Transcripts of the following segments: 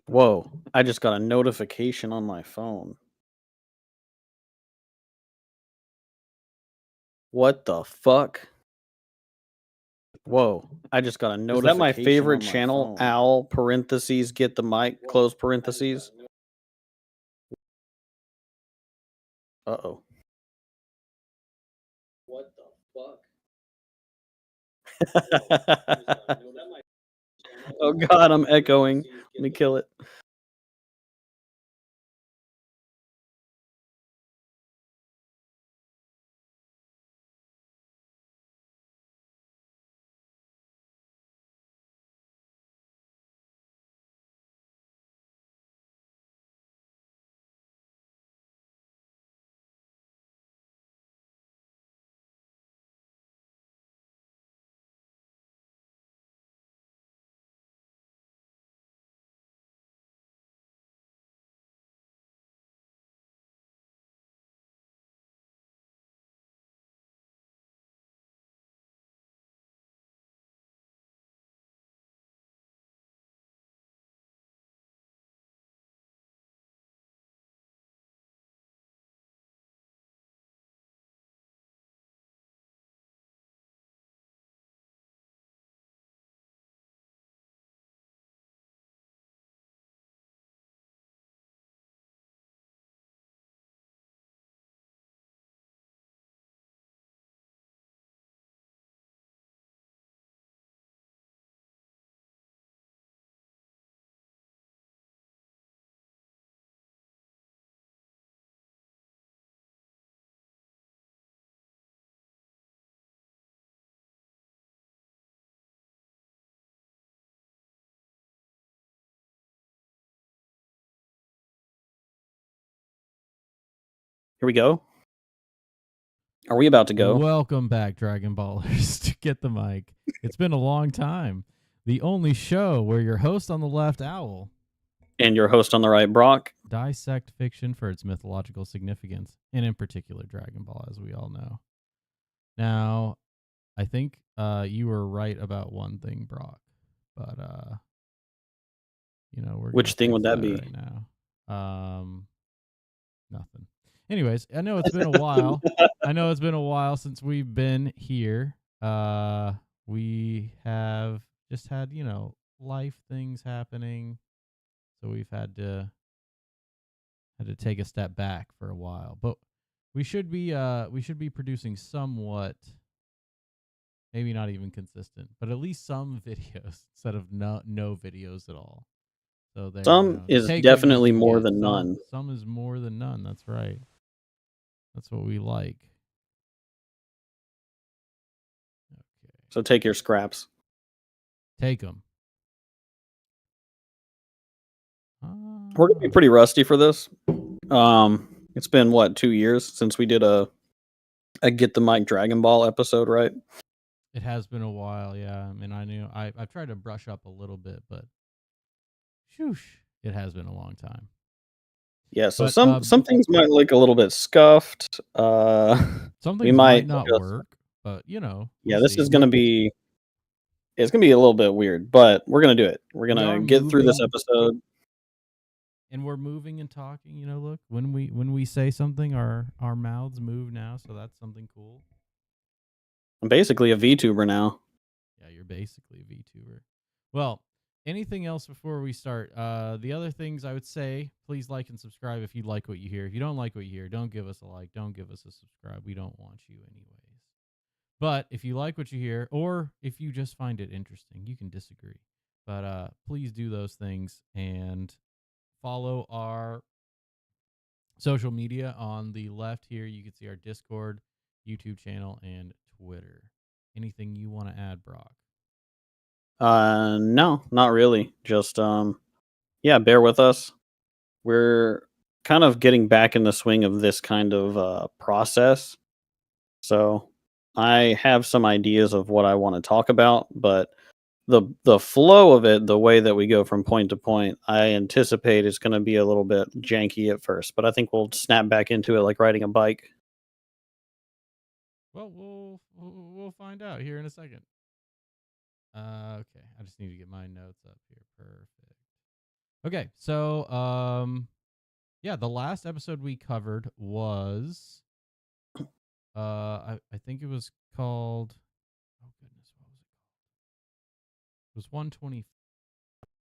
Whoa, I just got a notification on my phone. What the fuck? Whoa, I just got a notification. Is that my favorite channel? Owl parentheses get the mic close parentheses. Uh-oh. What the fuck? Oh god, I'm echoing. Let me kill it. Here we go. Are we about to go? Welcome back, Dragon Ballers, to Get the Mic. It's been a long time. The only show where your host on the left, Owl, And your host on the right, Brock, dissect fiction for its mythological significance, and in particular, Dragon Ball, as we all know. Now, I think you were right about one thing, Brock, but we're which thing would that be? right now? Nothing. Anyways, I know it's been a while. I know it's been a while since we've been here. We have just had, life things happening. So we've had to take a step back for a while. But we should be producing somewhat, maybe not even consistent, but at least some videos instead of no videos at all. So there, some is definitely more than none. Some is more than none. That's right. That's what we like. Okay. So take your scraps. Take them. We're gonna be pretty rusty for this. It's been what, 2 years since we did a Get the Mic Dragon Ball episode, right? It has been a while, yeah. I mean, I've tried to brush up a little bit, but shoosh, it has been a long time. Yeah, so some things might look a little bit scuffed. Some things might not work, but yeah, this is gonna be it's gonna be a little bit weird, but we're gonna do it. We're gonna get through this episode. And we're moving and talking, look, when we say something, our mouths move now, so that's something cool. I'm basically a VTuber now. Yeah, you're basically a VTuber. Well, anything else before we start? The other things I would say, please like and subscribe if you like what you hear. If you don't like what you hear, don't give us a like. Don't give us a subscribe. We don't want you anyways. But if you like what you hear, or if you just find it interesting, you can disagree. But please do those things and follow our social media on the left here. You can see our Discord, YouTube channel, and Twitter. Anything you want to add, Brock? No, not really. Just yeah, bear with us. We're kind of getting back in the swing of this kind of process. So I have some ideas of what I want to talk about, but the flow of it, the way that we go from point to point, I anticipate is going to be a little bit janky at first, but I think we'll snap back into it like riding a bike. Well, we'll find out here in a second. Okay, I just need to get my notes up here. Perfect. Okay, so yeah, the last episode we covered was I think it was called, oh goodness, what was it called? It was 120.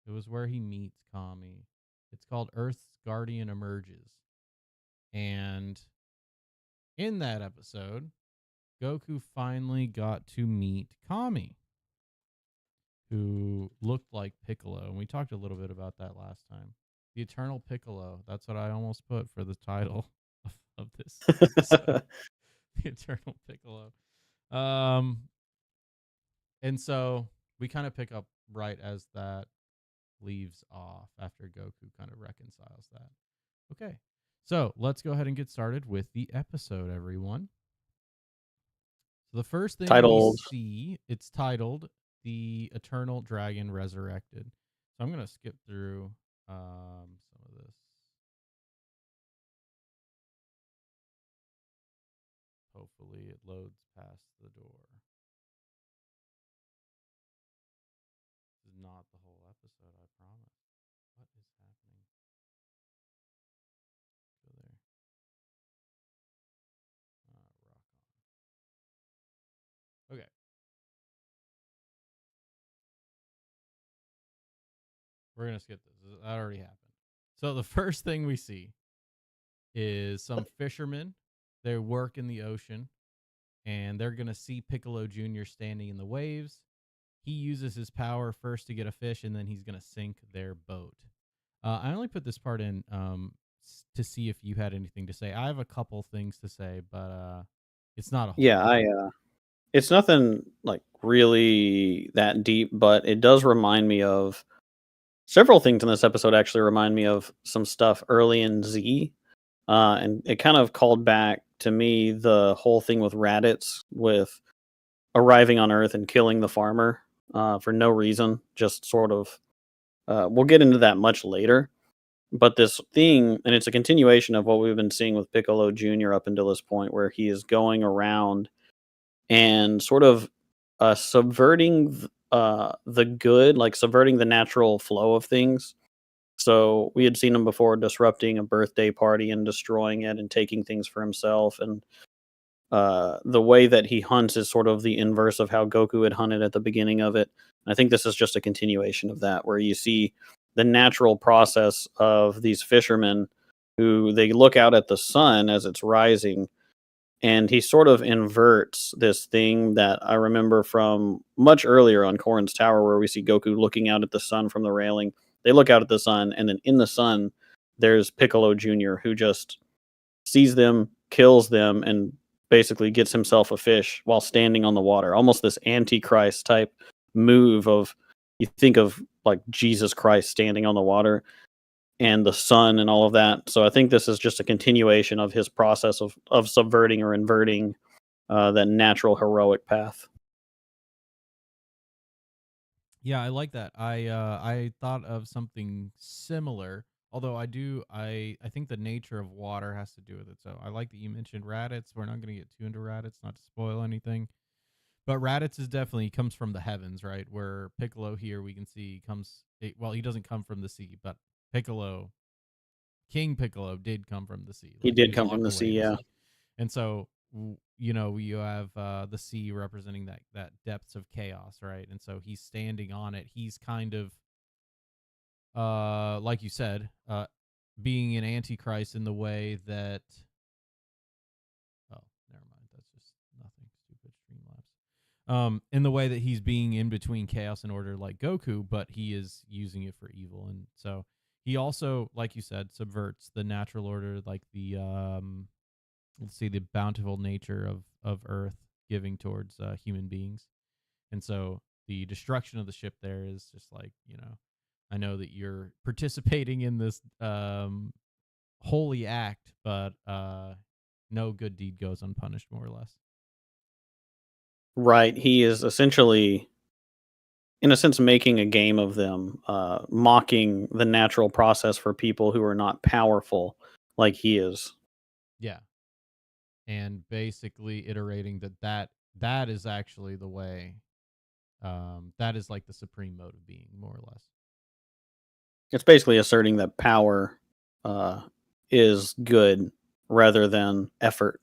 It was where he meets Kami. It's called Earth's Guardian Emerges. And in that episode, Goku finally got to meet Kami, who looked like Piccolo. And we talked a little bit about that last time. The Eternal Piccolo. That's what I almost put for the title of this episode. The Eternal Piccolo. And so we kind of pick up right as that leaves off after Goku kind of reconciles that. Okay. So let's go ahead and get started with the episode, everyone. So the first thing Titled we see, it's titled The Eternal Dragon Resurrected. So I'm going to skip through some of this. Hopefully it loads past the door. This is not the whole episode, I promise. What is happening? Go there. Rock on. Okay. We're going to skip this. That already happened. So the first thing we see is some fishermen. They work in the ocean, and they're going to see Piccolo Jr. standing in the waves. He uses his power first to get a fish, and then he's going to sink their boat. I only put this part in to see if you had anything to say. I have a couple things to say, but it's not a whole yeah, lot. it's nothing like really that deep, but it does remind me of several things in this episode. Actually, remind me of some stuff early in Z, and it kind of called back to me the whole thing with Raditz, with arriving on Earth and killing the farmer for no reason, just sort of. We'll get into that much later, but this thing, and it's a continuation of what we've been seeing with Piccolo Jr. up until this point, where he is going around and sort of subverting the good, like subverting the natural flow of things. So we had seen him before disrupting a birthday party and destroying it and taking things for himself. And the way that he hunts is sort of the inverse of how Goku had hunted at the beginning of it. I think this is just a continuation of that, where you see the natural process of these fishermen who they look out at the sun as it's rising, and he sort of inverts this thing that I remember from much earlier on Korin's Tower, where we see Goku looking out at the sun from the railing. They look out at the sun, and then in the sun, there's Piccolo Jr., who just sees them, kills them, and basically gets himself a fish while standing on the water. Almost this Antichrist type move of, you think of like Jesus Christ standing on the water and the sun and all of that. So I think this is just a continuation of his process of subverting or inverting that natural heroic path. Yeah, I like that. I thought of something similar. Although I think the nature of water has to do with it. So I like that you mentioned Raditz. We're not going to get too into Raditz, not to spoil anything. But Raditz is definitely comes from the heavens, right? Where Piccolo here we can see well, he doesn't come from the sea, but King Piccolo did come from the sea. He Like he did come from walked the away sea, to yeah. sea. And so you have the sea representing that depths of chaos, right? And so he's standing on it. He's kind of like you said, being an antichrist in the way that never mind, that's just nothing. Stupid Streamlabs. In the way that he's being in between chaos and order like Goku, but he is using it for evil. And so he also, like you said, subverts the natural order, like the let's see, the bountiful nature of Earth giving towards human beings. And so the destruction of the ship there is just like, I know that you're participating in this holy act, but no good deed goes unpunished, more or less. Right. He is essentially in a sense, making a game of them, mocking the natural process for people who are not powerful like he is. Yeah, and basically iterating that is actually the way. That is like the supreme mode of being, more or less. It's basically asserting that power uh, is good rather than effort.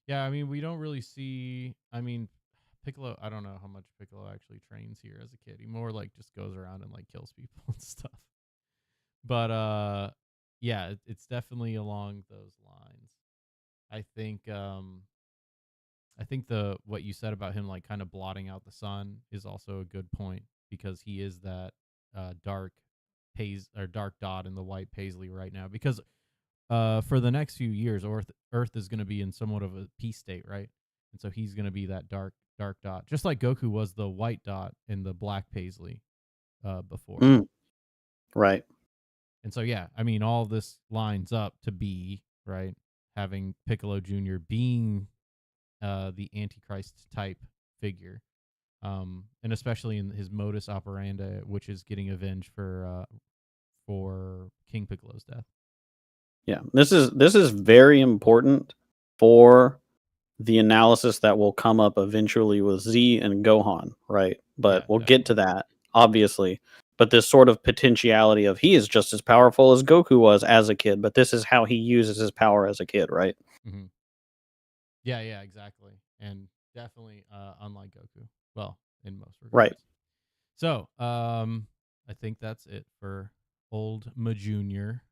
Yeah, I mean, we don't really see. I mean, Piccolo. I don't know how much Piccolo actually trains here as a kid. He more like just goes around and like kills people and stuff. But yeah, it's definitely along those lines. I think I think the what you said about him like kind of blotting out the sun is also a good point, because he is that dark dark dot in the white paisley right now, because for the next few years Earth is going to be in somewhat of a peace state, right? And so he's going to be that dark dot, just like Goku was the white dot in the black paisley before. Mm, right. And so yeah, I mean, all this lines up to be right, having Piccolo Jr. being the Antichrist type figure, and especially in his modus operandi, which is getting avenged for King Piccolo's death. Yeah. This is very important for the analysis that will come up eventually with Z and Gohan, right? But Yeah, we'll get to definitely. that, obviously. But this sort of potentiality of he is just as powerful as Goku was as a kid, but this is how he uses his power as a kid, right? Hmm. Yeah, yeah, exactly, and definitely unlike Goku. Well, in most Right. regards. So, I think that's it for old Ma Junior.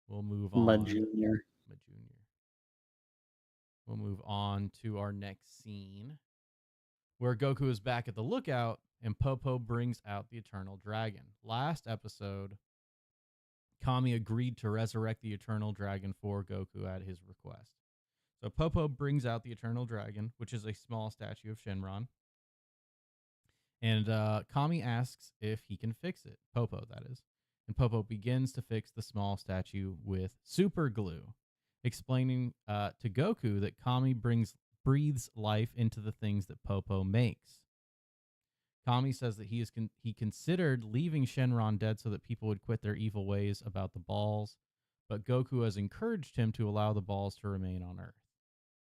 We'll move My on. junior. Ma Junior. We'll move on to our next scene, where Goku is back at the lookout and Popo brings out the Eternal Dragon. Last episode, Kami agreed to resurrect the Eternal Dragon for Goku at his request. So Popo brings out the Eternal Dragon, which is a small statue of Shenron. And Kami asks if he can fix it. Popo, that is. And Popo begins to fix the small statue with super glue, explaining to Goku that Kami breathes life into the things that Popo makes. Kami says that he considered leaving Shenron dead so that people would quit their evil ways about the balls, but Goku has encouraged him to allow the balls to remain on Earth.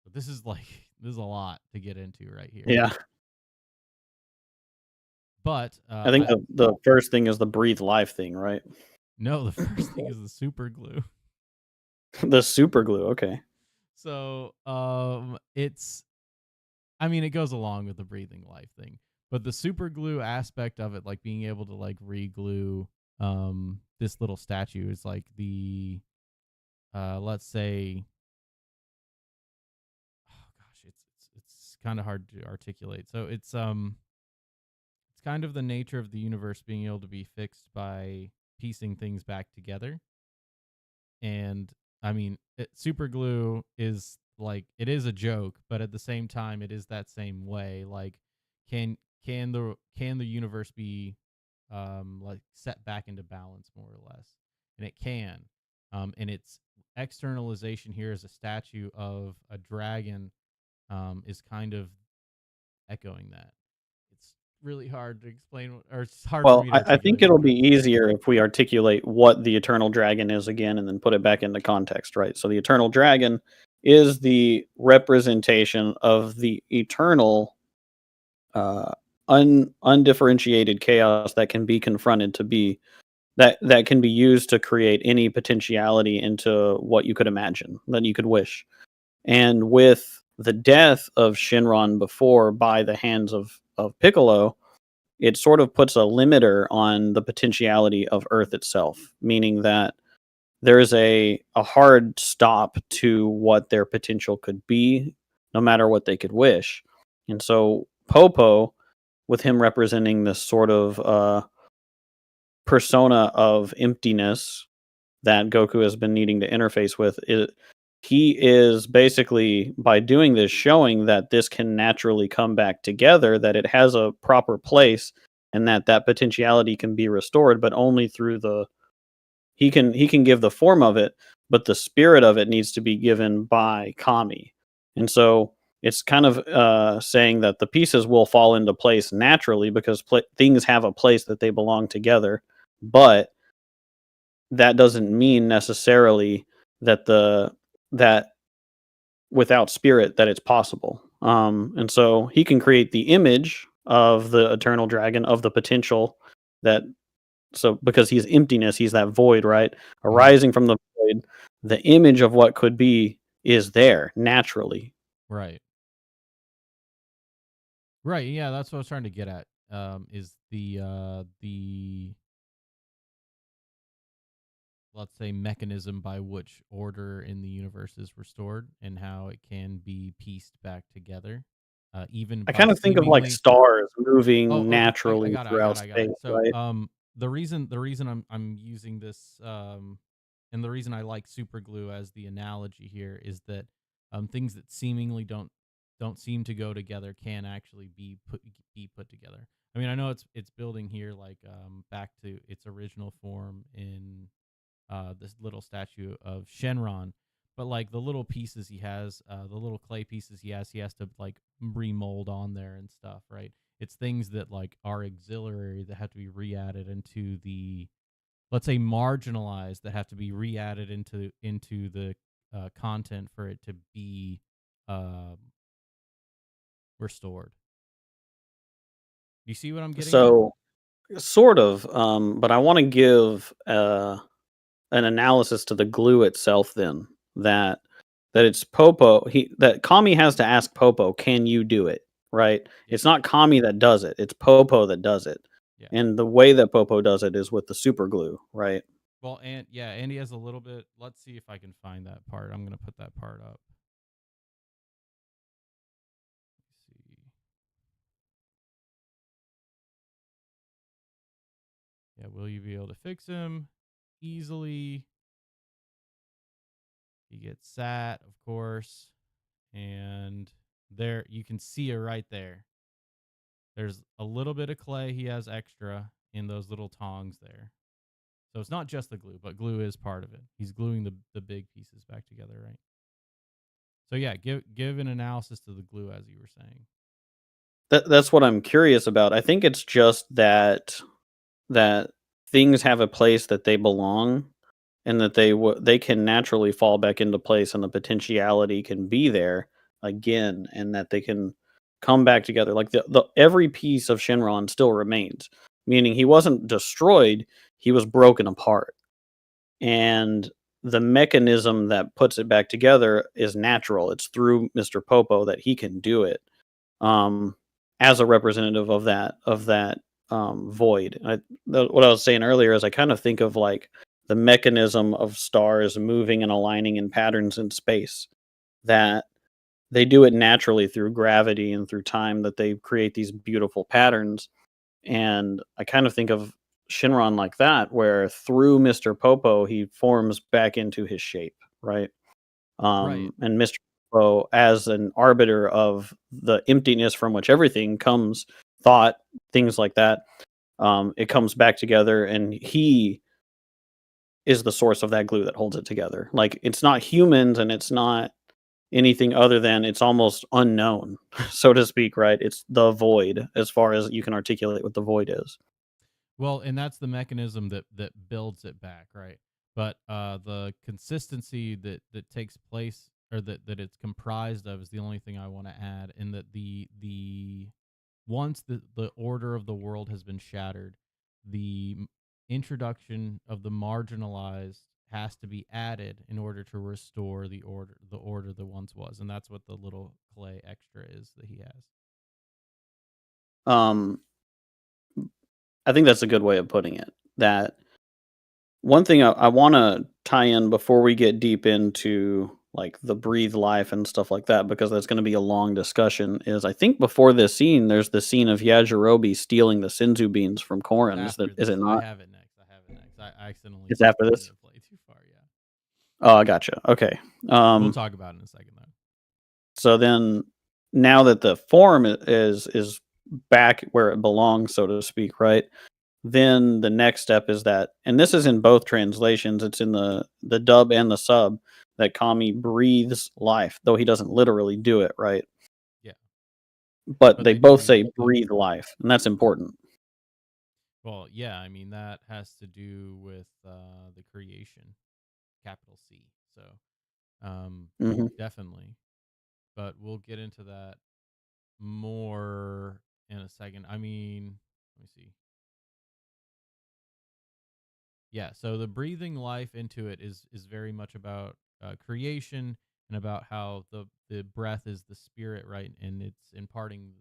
But this is this is a lot to get into right here. Yeah. But I think the first thing is the breathe life thing, right? no, the first thing is the super glue. The super glue, okay. So it's, I mean, it goes along with the breathing life thing, but the super glue aspect of it, like being able to like re-glue this little statue, is like the let's say, oh gosh, it's kind of hard to articulate. So it's kind of the nature of the universe being able to be fixed by piecing things back together. And I mean, super glue is like, it is a joke, but at the same time it is that same way. Like, can can the universe be like set back into balance, more or less? And it can. And its externalization here as a statue of a dragon is kind of echoing that. It's really hard to explain, or it's hard for Well, me to I articulate think what it'll I'm be trying to say. easier if we articulate what the eternal dragon is again and then put it back into context, right? So the eternal dragon is the representation of the eternal uh undifferentiated chaos that can be confronted to be that can be used to create any potentiality into what you could imagine, that you could wish. And with the death of Shinron before by the hands of Piccolo, it sort of puts a limiter on the potentiality of Earth itself, meaning that there's a hard stop to what their potential could be, no matter what they could wish. And so Popo, with him representing this sort of persona of emptiness that Goku has been needing to interface with, he is basically, by doing this, showing that this can naturally come back together, that it has a proper place, and that potentiality can be restored, but only through the he can give the form of it, but the spirit of it needs to be given by Kami. And so it's kind of saying that the pieces will fall into place naturally because things have a place that they belong together, but that doesn't mean necessarily that that without spirit that it's possible. And so he can create the image of the eternal dragon of the potential that so because he's emptiness, he's that void, right? Hmm. Arising from the void, the image of what could be is there naturally. Right. Right. Yeah, that's what I was trying to get at. Is the let's say mechanism by which order in the universe is restored and how it can be pieced back together, even I by kind of think of like seemingly. stars Oh, moving okay. I naturally got it. I got throughout it. I got it. space, So, right? the reason I'm using this, and the reason I like super glue as the analogy here is that things that seemingly don't seem to go together can actually be put together. I mean, I know it's building here like back to its original form in this little statue of Shenron. But like the little pieces he has, the little clay pieces he has to like remold on there and stuff, right? It's things that like are auxiliary that have to be re-added into the, let's say, marginalized, that have to be re-added into the content for it to be um, restored. You see what I'm getting at? So sort of, but I want to give an analysis to the glue itself. Then that it's Popo. That Kami has to ask Popo, "Can you do it?" Right? Yeah, It's not Kami that does it. It's Popo that does it, yeah. and the way that Popo does it is with the super glue, right? Well, and yeah, Andy has a little bit. Let's see if I can find that part. I'm gonna put that part up. Let's see. Yeah, will you be able to fix him easily? He gets sat, of course, and there you can see it right there. There's a little bit of clay he has extra in those little tongs there. So it's not just the glue, but glue is part of it. He's gluing the big pieces back together, right? So yeah, give an analysis to the glue as you were saying. That's what I'm curious about. I think it's just that things have a place that they belong, and that they can naturally fall back into place, and the potentiality can be there again, and that they can come back together. Like the every piece of Shinron still remains, meaning he wasn't destroyed; he was broken apart, and the mechanism that puts it back together is natural. It's through Mr. Popo that he can do it, um, as a representative of that void. What I was saying earlier is I kind of think of like the mechanism of stars moving and aligning in patterns in space, that they do it naturally through gravity and through time, that they create these beautiful patterns. And I kind of think of Shinron like that, where through Mr. Popo he forms back into his shape, right? Right. And Mr. Poe as an arbiter of the emptiness from which everything comes, thought, things like that. It comes back together, and he is the source of that glue that holds it together. Like it's not humans, and it's not anything other than it's almost unknown, so to speak. Right? It's the void, as far as you can articulate what the void is. Well, and that's the mechanism that builds it back, right? But the consistency that takes place, or that it's comprised of, is the only thing I want to add. In that the once the order of the world has been shattered, the introduction of the marginalized has to be added in order to restore the order that once was, and that's what the little clay extra is that he has. Um, I think that's a good way of putting it. That one thing I want to tie in before we get deep into like the breathe life and stuff like that, because that's going to be a long discussion, is I think before this scene, there's the scene of Yajirobe stealing the Senzu beans from It's Korin. after Is this. it I not? have it next. I have it next. I accidentally It's after started this? it way too far. Yeah, Oh, I gotcha. Okay. we'll Um, talk about it in a second though. so then now that the form is back where it belongs, so to speak, right? Then the next step is that, and this is in both translations, it's in the dub and the sub, that Kami breathes life, though he doesn't literally do it, right? but but they they do both use say the breathe life, and that's important. well, yeah, I mean that has to do with the creation, capital C. So, um, Hmm. definitely. But we'll get into that more in a second. I mean, let me see. Yeah, so the breathing life into it is very much about creation and about how the breath is the spirit, right? And it's imparting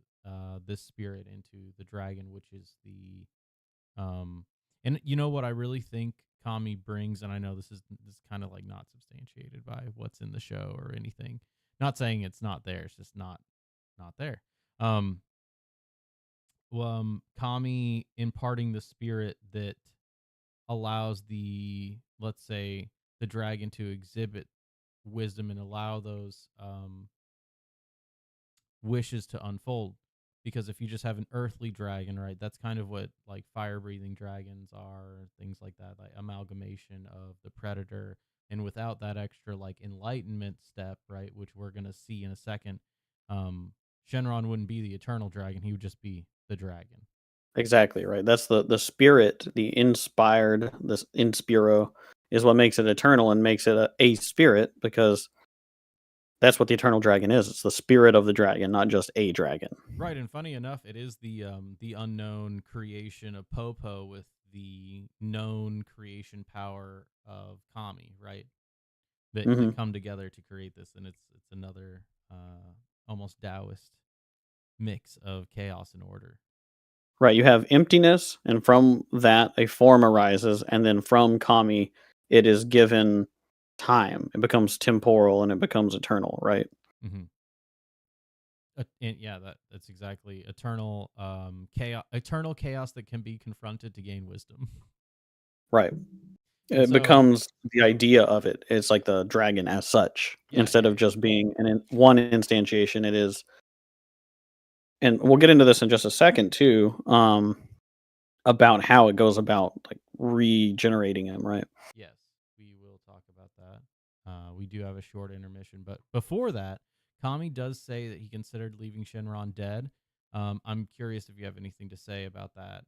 this spirit into the dragon, which is the and you know what I really think Kami brings, and I know this is kind of like not substantiated by what's in the show or anything. Not saying it's not there, it's just not there. Um, Kami imparting the spirit that allows the, let's say, the dragon to exhibit wisdom and allow those wishes to unfold. Because if you just have an earthly dragon, right, that's kind of what like fire breathing dragons are, things like that, like amalgamation of the predator. And without that extra like enlightenment step, right, which we're gonna see in a second, um, Shenron wouldn't be the eternal dragon; he would just be the dragon. Exactly right. That's the spirit, the inspired, this inspiro is what makes it eternal and makes it a spirit because that's what the eternal dragon is. It's the spirit of the dragon, not just a dragon. Right, and funny enough, it is the unknown creation of Popo with the known creation power of Kami, right? That Hmm. come together to create this, and it's another almost Taoist mix of chaos and order. Right. You have emptiness, and from that a form arises, and then from Kami it is given time. It becomes temporal and it becomes eternal. Right. Mm-hmm. And yeah, that's exactly eternal chaos that can be confronted to gain wisdom. Right. And It so, becomes the idea of it. It's like the dragon as such yeah, instead yeah, of just being one instantiation. It is, and we'll get into this in just a second too. About how it goes about like regenerating him, right? yes, we will talk about that. We do have a short intermission, but before that, Kami does say that he considered leaving Shenron dead. I'm curious if you have anything to say about that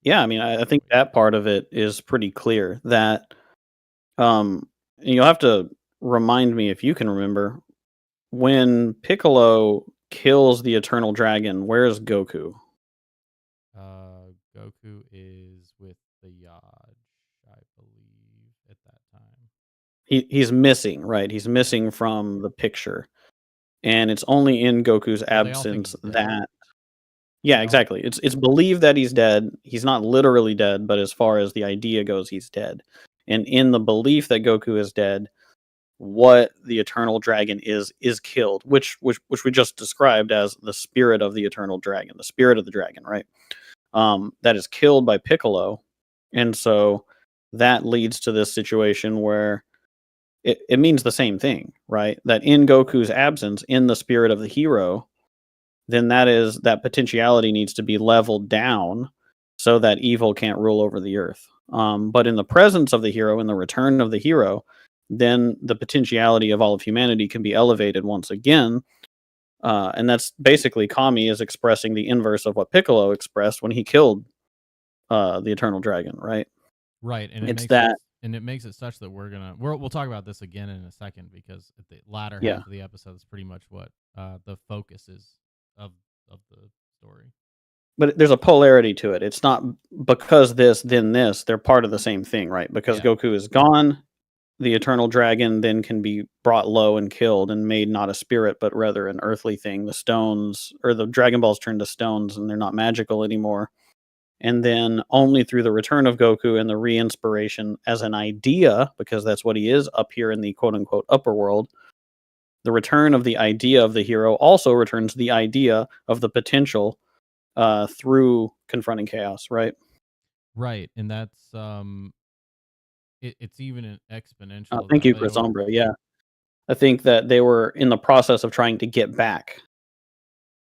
Yeah, I before mean, we get I into think it. that part of it is pretty clear. That and you'll have to remind me if you can remember when Piccolo kills the Eternal Dragon. Where is Goku? Goku is with the Yaj, I believe, at that time. He's missing, right? He's Yeah. missing from the picture, and it's only in Goku's Well, they all think absence he's dead. that. Yeah, They all. exactly. It's believed that he's dead. He's not literally dead, but as far as the idea goes, he's dead. And in the belief that Goku is dead, what the eternal dragon is killed, which we just described as the spirit of the eternal dragon, the spirit of the dragon, right? That is killed by Piccolo, and so that leads to this situation where it means the same thing, right? That in Goku's absence, in the spirit of the hero, then that potentiality needs to be leveled down so that evil can't rule over the earth. But in the presence of the hero, in the return of the hero, then the potentiality of all of humanity can be elevated once again. And that's basically Kami is expressing the inverse of what Piccolo expressed when he killed the Eternal Dragon, right? Right, and It's that, it makes it such that we'll talk about this again in a second because at the latter yeah. half of the episode is pretty much what the focus is of of the story. But there's a polarity to it. It's not because this, then this. They're part of the same thing, right? Because Yeah. Goku is gone, the eternal dragon then can be brought low and killed and made not a spirit but rather an earthly thing. The stones or the Dragon Balls turn to stones and they're not magical anymore. And then only through the return of Goku and the re-inspiration as an idea, because that's what he is up here in the quote unquote upper world, the return of the idea of the hero also returns the idea of the potential through confronting chaos, right? Right, and that's it's even an exponential of Thank that. you, They Chris don't. Umbra. Yeah. I think that they were in the process of trying to get back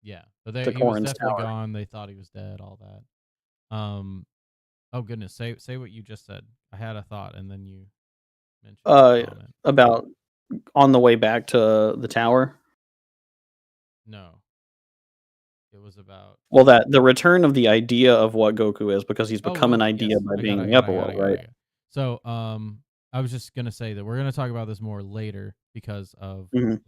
Yeah, but to he was Corrin's definitely tower. gone. They thought he was dead. All that. Oh goodness, say what you just said. I had a thought, and then you mentioned Uh, a comment. about on the way back to the tower. No, it was about. Well, that the return of the idea of what Goku is, because he's Oh become an well, idea yes, by I got, being I in the got, I upper got, I world, got, I right? got. So, I was just gonna say that we're gonna talk about this more later because of Mhm.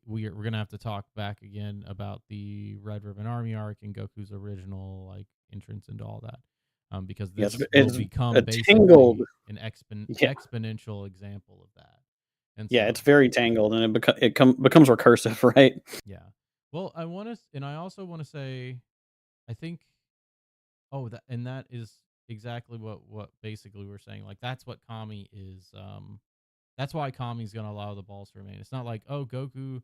we're gonna have to talk back again about the Red Ribbon Army arc and Goku's original like entrance into all that, because Yes, this will it's become a tangled. basically an Yeah, exponential example of that, and yeah, it's so very tangled, and becomes recursive, right? yeah. Well, I want to, and I also want to say, I think. Oh, that is exactly what basically we're saying. Like that's what Kami is. That's why Kami's gonna allow the balls to remain. It's not like, oh, Goku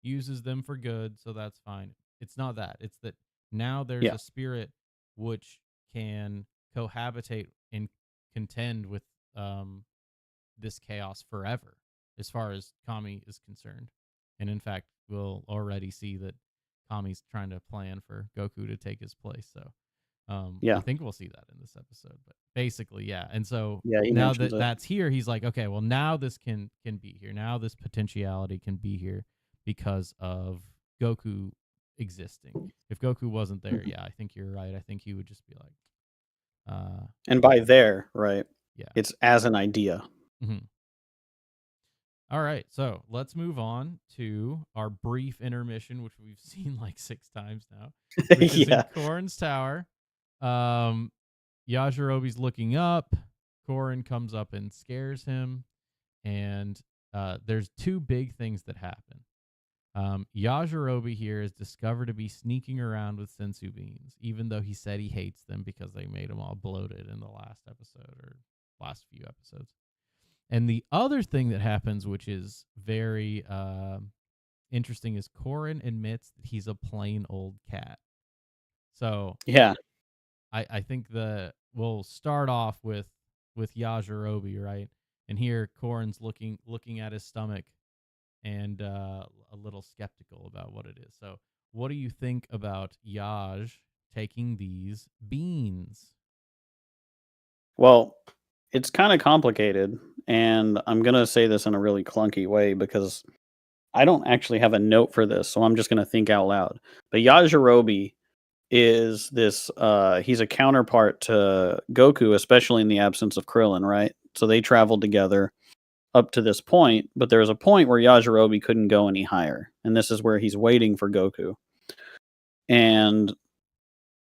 uses them for good, so that's fine. It's not that. It's that now there's Yeah, a spirit which can cohabitate and contend with um this chaos forever, as far as Kami is concerned. And in fact, we'll already see that Kami's trying to plan for Goku to take his place. So I yeah, think we'll see that in this episode, but basically, yeah. And so yeah. He now mentions that it. that's here, he's like, okay, well, now this can be here. Now this potentiality can be here because of Goku existing. If Goku wasn't there, Mhm. yeah, I think you're right. I think he would just be like, And by there, right, yeah. it's as an idea. Mhm. All right, so let's move on to our brief intermission, which we've seen like 6 times now, which is in Yeah, Korin's tower. Um, Yajirobe's looking up. Korin comes up and scares him, and there's two big things that happen. Yajirobe here is discovered to be sneaking around with sensu beans, even though he said he hates them because they made him all bloated in the last episode or last few episodes. And the other thing that happens, which is very interesting, is Korin admits that he's a plain old cat. So yeah. I think we'll start off with Yajirobe, right? And here Korin's looking at his stomach and a little skeptical about what it is. So what do you think about Yaj taking these beans? Well, it's kind of complicated, and I'm gonna say this in a really clunky way because I don't actually have a note for this, so I'm just gonna think out loud. But Yajirobe is this he's a counterpart to Goku, especially in the absence of Krillin, right? So they traveled together up to this point, but there's a point where Yajirobe couldn't go any higher, and this is where he's waiting for Goku. And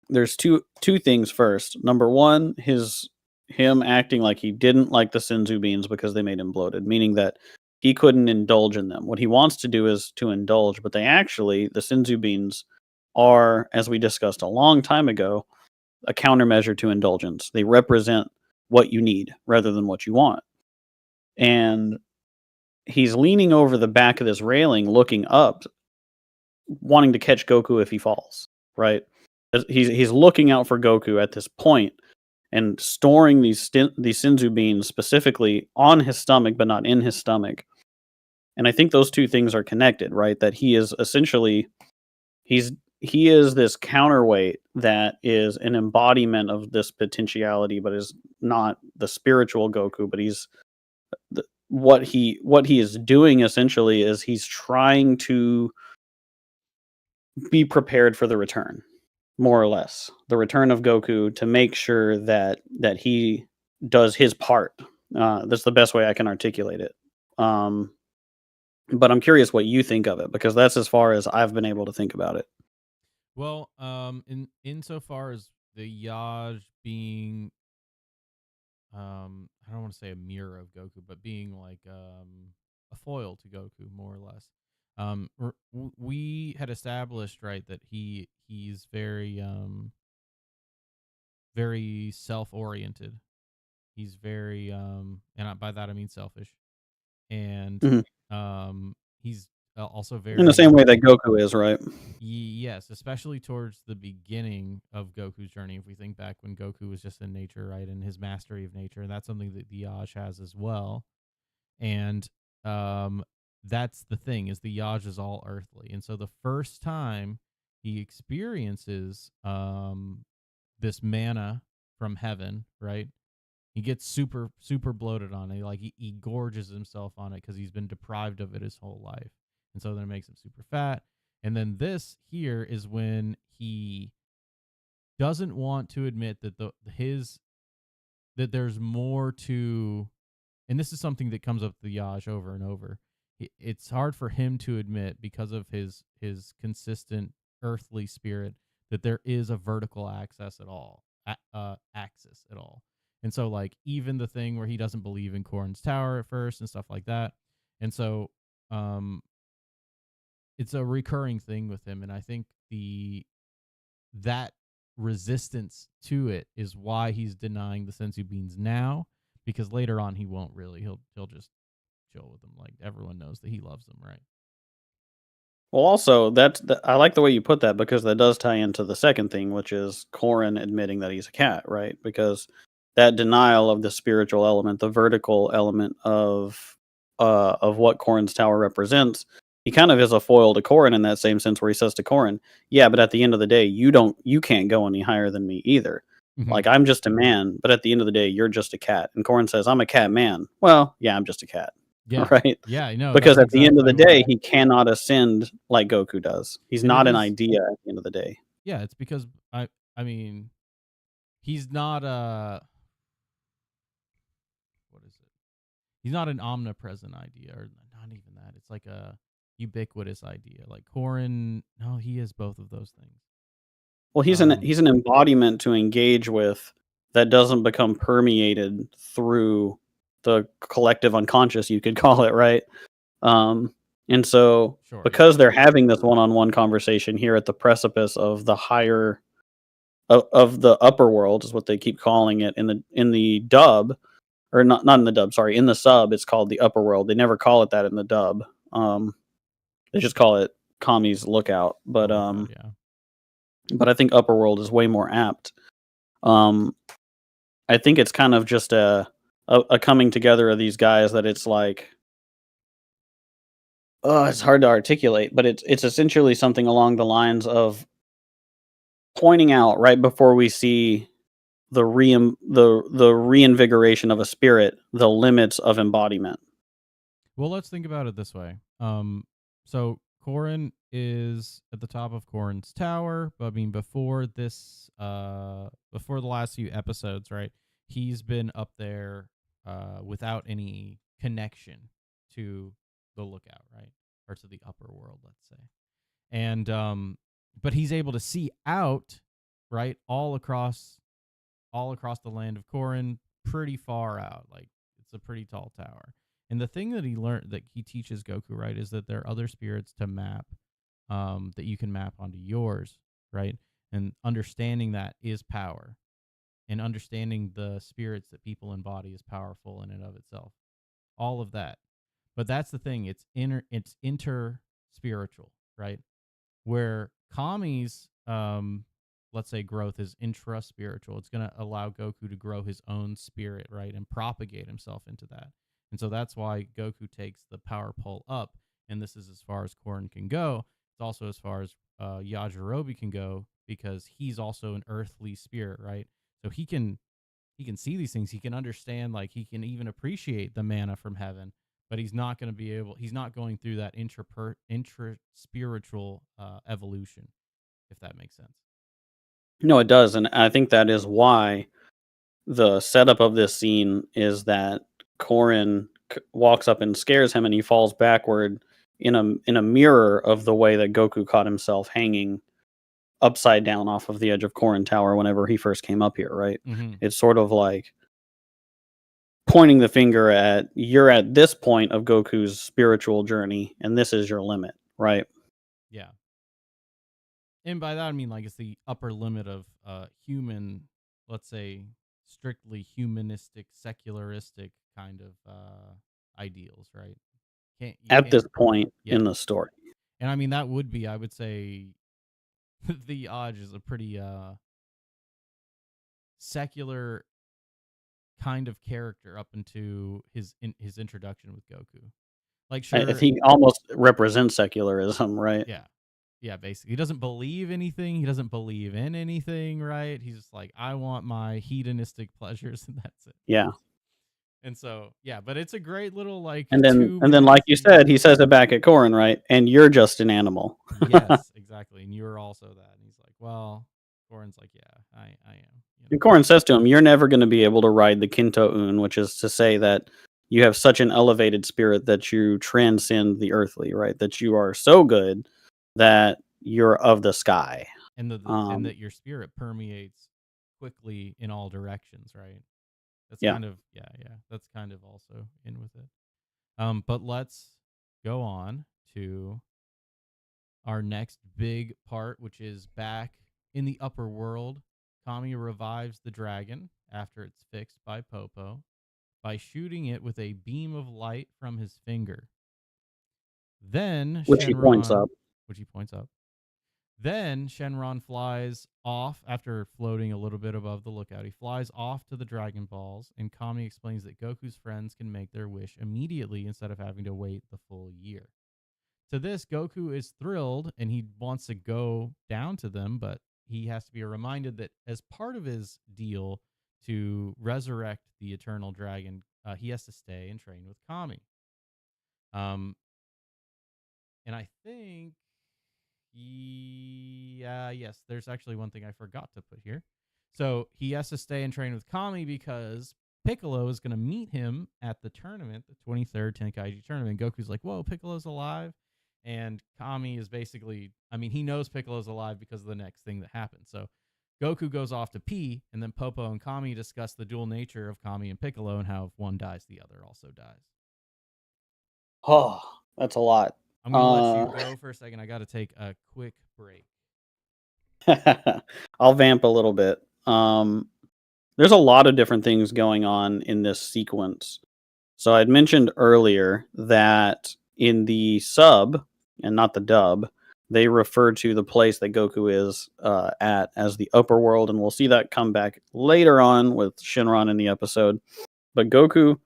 there's two things first. Number one, him acting like he didn't like the Senzu beans because they made him bloated, meaning that he couldn't indulge in them. What he wants to do is to indulge, but the Senzu beans are, as we discussed a long time ago, a countermeasure to indulgence. They represent what you need rather than what you want. And he's leaning over the back of this railing, looking up, wanting to catch Goku if he falls. Right? He's looking out for Goku at this point and storing these Sinzu beans specifically on his stomach, but not in his stomach. And I think those two things are connected, right? That he is essentially he's he is this counterweight that is an embodiment of this potentiality, but is not the spiritual Goku. But what he is doing essentially is he's trying to be prepared for the return, more or less, the return of Goku to make sure that he does his part. That's the best way I can articulate it. Um, but I'm curious what you think of it because that's as far as I've been able to think about it. Well, in insofar as the Yaj being I don't want to say a mirror of Goku, but being like a foil to Goku, more or less. We had established right that he's very self oriented. He's very by that I mean selfish, and Mhm. he's also In the same very. way that Goku is, right? Yes, especially towards the beginning of Goku's journey. If we think back when Goku was just in nature, right, and his mastery of nature, and that's something that the Yaj has as well. And um, that's the thing is the Yaj is all earthly, and so the first time he experiences this manna from heaven, right, he gets super bloated on it. Like he gorges himself on it because he's been deprived of it his whole life, and so then it makes him super fat. And then this here is when he doesn't want to admit that that there's more to, and this is something that comes up with the Yaj over and over. It's hard for him to admit, because of his consistent earthly spirit, that there is a vertical axis at all. And so, like, even the thing where he doesn't believe in Korran's tower at first and stuff like that. And so um it's a recurring thing with him, and I think the that resistance to it is why he's denying the sensu beans now, because later on he won't really. He'll just chill with them. Like, everyone knows that he loves them, right? Well, also I like the way you put that, because that does tie into the second thing, which is Corrin admitting that he's a cat, right? Because that denial of the spiritual element, the vertical element of what Corrin's tower represents, he kind of is a foil to Corrin in that same sense, where he says to Corrin, "Yeah, but at the end of the day, you can't go any higher than me either. Mm-hmm. Like, I'm just a man, but at the end of the day, you're just a cat." And Corrin says, "I'm a cat man." Well, yeah, I'm just a cat. Yeah, Right? yeah, I know. Because That's at the end of the exactly day, why. he cannot ascend like Goku does. He's And it not an is, idea at the end of the day. yeah, it's because I mean, he's not a, what is it? He's not an omnipresent idea, or not even that. It's like a ubiquitous idea. Like Corrin, no, he is both of those things. Well, he's an embodiment to engage with that doesn't become permeated through the collective unconscious, you could call it, right? And so, Sure, yeah. because they're having this one-on-one conversation here at the precipice of the higher of the upper world, is what they keep calling it in the dub, or not in the dub, sorry, in the sub, it's called the upper world. They never call it that in the dub. They just call it Kami's lookout. The lookout, yeah. But I think upper world is way more apt. I think it's kind of just a coming together of these guys, that it's like, oh, it's hard to articulate, but it's essentially something along the lines of pointing out right before we see the reinvigoration of a spirit, the limits of embodiment. Well, let's think about it this way. So Corrin is at the top of Corrin's tower, but I mean, before this, before the last few episodes, right? He's been up there, without any connection to the lookout, right, or to the upper world, let's say. And but he's able to see out, right, all across the land of Corrin, pretty far out. Like, it's a pretty tall tower. And the thing that he learned, that he teaches Goku, right, is that there are other spirits to map, that you can map onto yours, right? And understanding that is power. And understanding the spirits that people embody is powerful in and of itself. All of that. But that's the thing. It's inter spiritual, right? Where Kami's, let's say, growth is intra spiritual. It's going to allow Goku to grow his own spirit, right, and propagate himself into that. And so that's why Goku takes the power pole up, and this is as far as Corrin can go. It's also as far as Yajirobe can go, because he's also an earthly spirit, right? So he can see these things. He can understand, like, he can even appreciate the manna from heaven, but he's not going to be able. He's not going through that intra spiritual evolution, if that makes sense. No, it does, and I think that is why the setup of this scene is that Corrin walks up and scares him, and he falls backward in a mirror of the way that Goku caught himself hanging upside down off of the edge of Corrin Tower whenever he first came up here, right? Mm-hmm. It's sort of like pointing the finger at, you're at this point of Goku's spiritual journey, and this is your limit, right? Yeah. And by that I mean, like, it's the upper limit of human, let's say, strictly humanistic, secularistic kind of ideals, right? You At can't. this point Yeah. in the story. And I mean, that would be, I would say, the Aj is a pretty secular kind of character up into his introduction with Goku. Like, I sure, think almost represents secularism, right? yeah, yeah, basically, he doesn't believe anything. He doesn't believe in anything, right? He's just like, I want my hedonistic pleasures, and that's it. Yeah. And so, yeah, but it's a great little like And 2 minute like you scene. said, he says it back at Corin, right? And you're just an animal. Yes, exactly. And you're also that. And he's like, well, Goran's like, yeah, I am. You And know. Corin says to him, "You're never going to be able to ride the Kinto Un," which is to say that you have such an elevated spirit that you transcend the earthly, right? That you are so good that you're of the sky. And Um, that your spirit permeates quickly in all directions, right? That's yeah. kind of yeah. That's kind of also in with it. But let's go on to our next big part, which is back in the upper world. Kami revives the dragon after it's fixed by Popo by shooting it with a beam of light from his finger. Then Which he points Shenron, up. which he points up, then Shenron flies off after floating a little bit above the lookout. He flies off to the Dragon Balls, and Kami explains that Goku's friends can make their wish immediately instead of having to wait the full year. To this, Goku is thrilled and he wants to go down to them, but he has to be reminded that as part of his deal to resurrect the Eternal Dragon, he has to stay and train with Kami. Um, and I think yes, there's actually one thing I forgot to put here. So he has to stay and train with Kami because Piccolo is going to meet him at the tournament, the 23rd Tenkaichi tournament. Goku's like, whoa, Piccolo's alive. And Kami is basically, I mean, he knows Piccolo's alive because of the next thing that happened. So Goku goes off to pee, and then Popo and Kami discuss the dual nature of Kami and Piccolo and how if one dies, the other also dies. Oh, that's a lot. I'm going to let you go for a second. I got to take a quick break. I'll vamp a little bit. There's a lot of different things going on in this sequence. So I'd mentioned earlier that in the sub and not the dub, they refer to the place that Goku is at as the upper world, and we'll see that come back later on with Shinron in the episode. But Goku,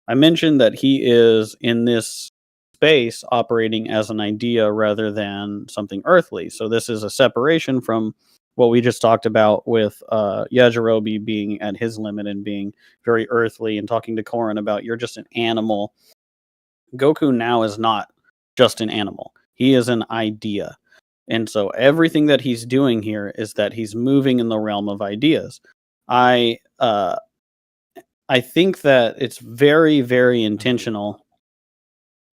I mentioned that he is in this space operating as an idea rather than something earthly. So this is a separation from what we just talked about with Yajirobe being at his limit and being very earthly and talking to Korin about you're just an animal. Goku now is not just an animal. He is an idea. And so everything that he's doing here is that he's moving in the realm of ideas. I think that it's very, very intentional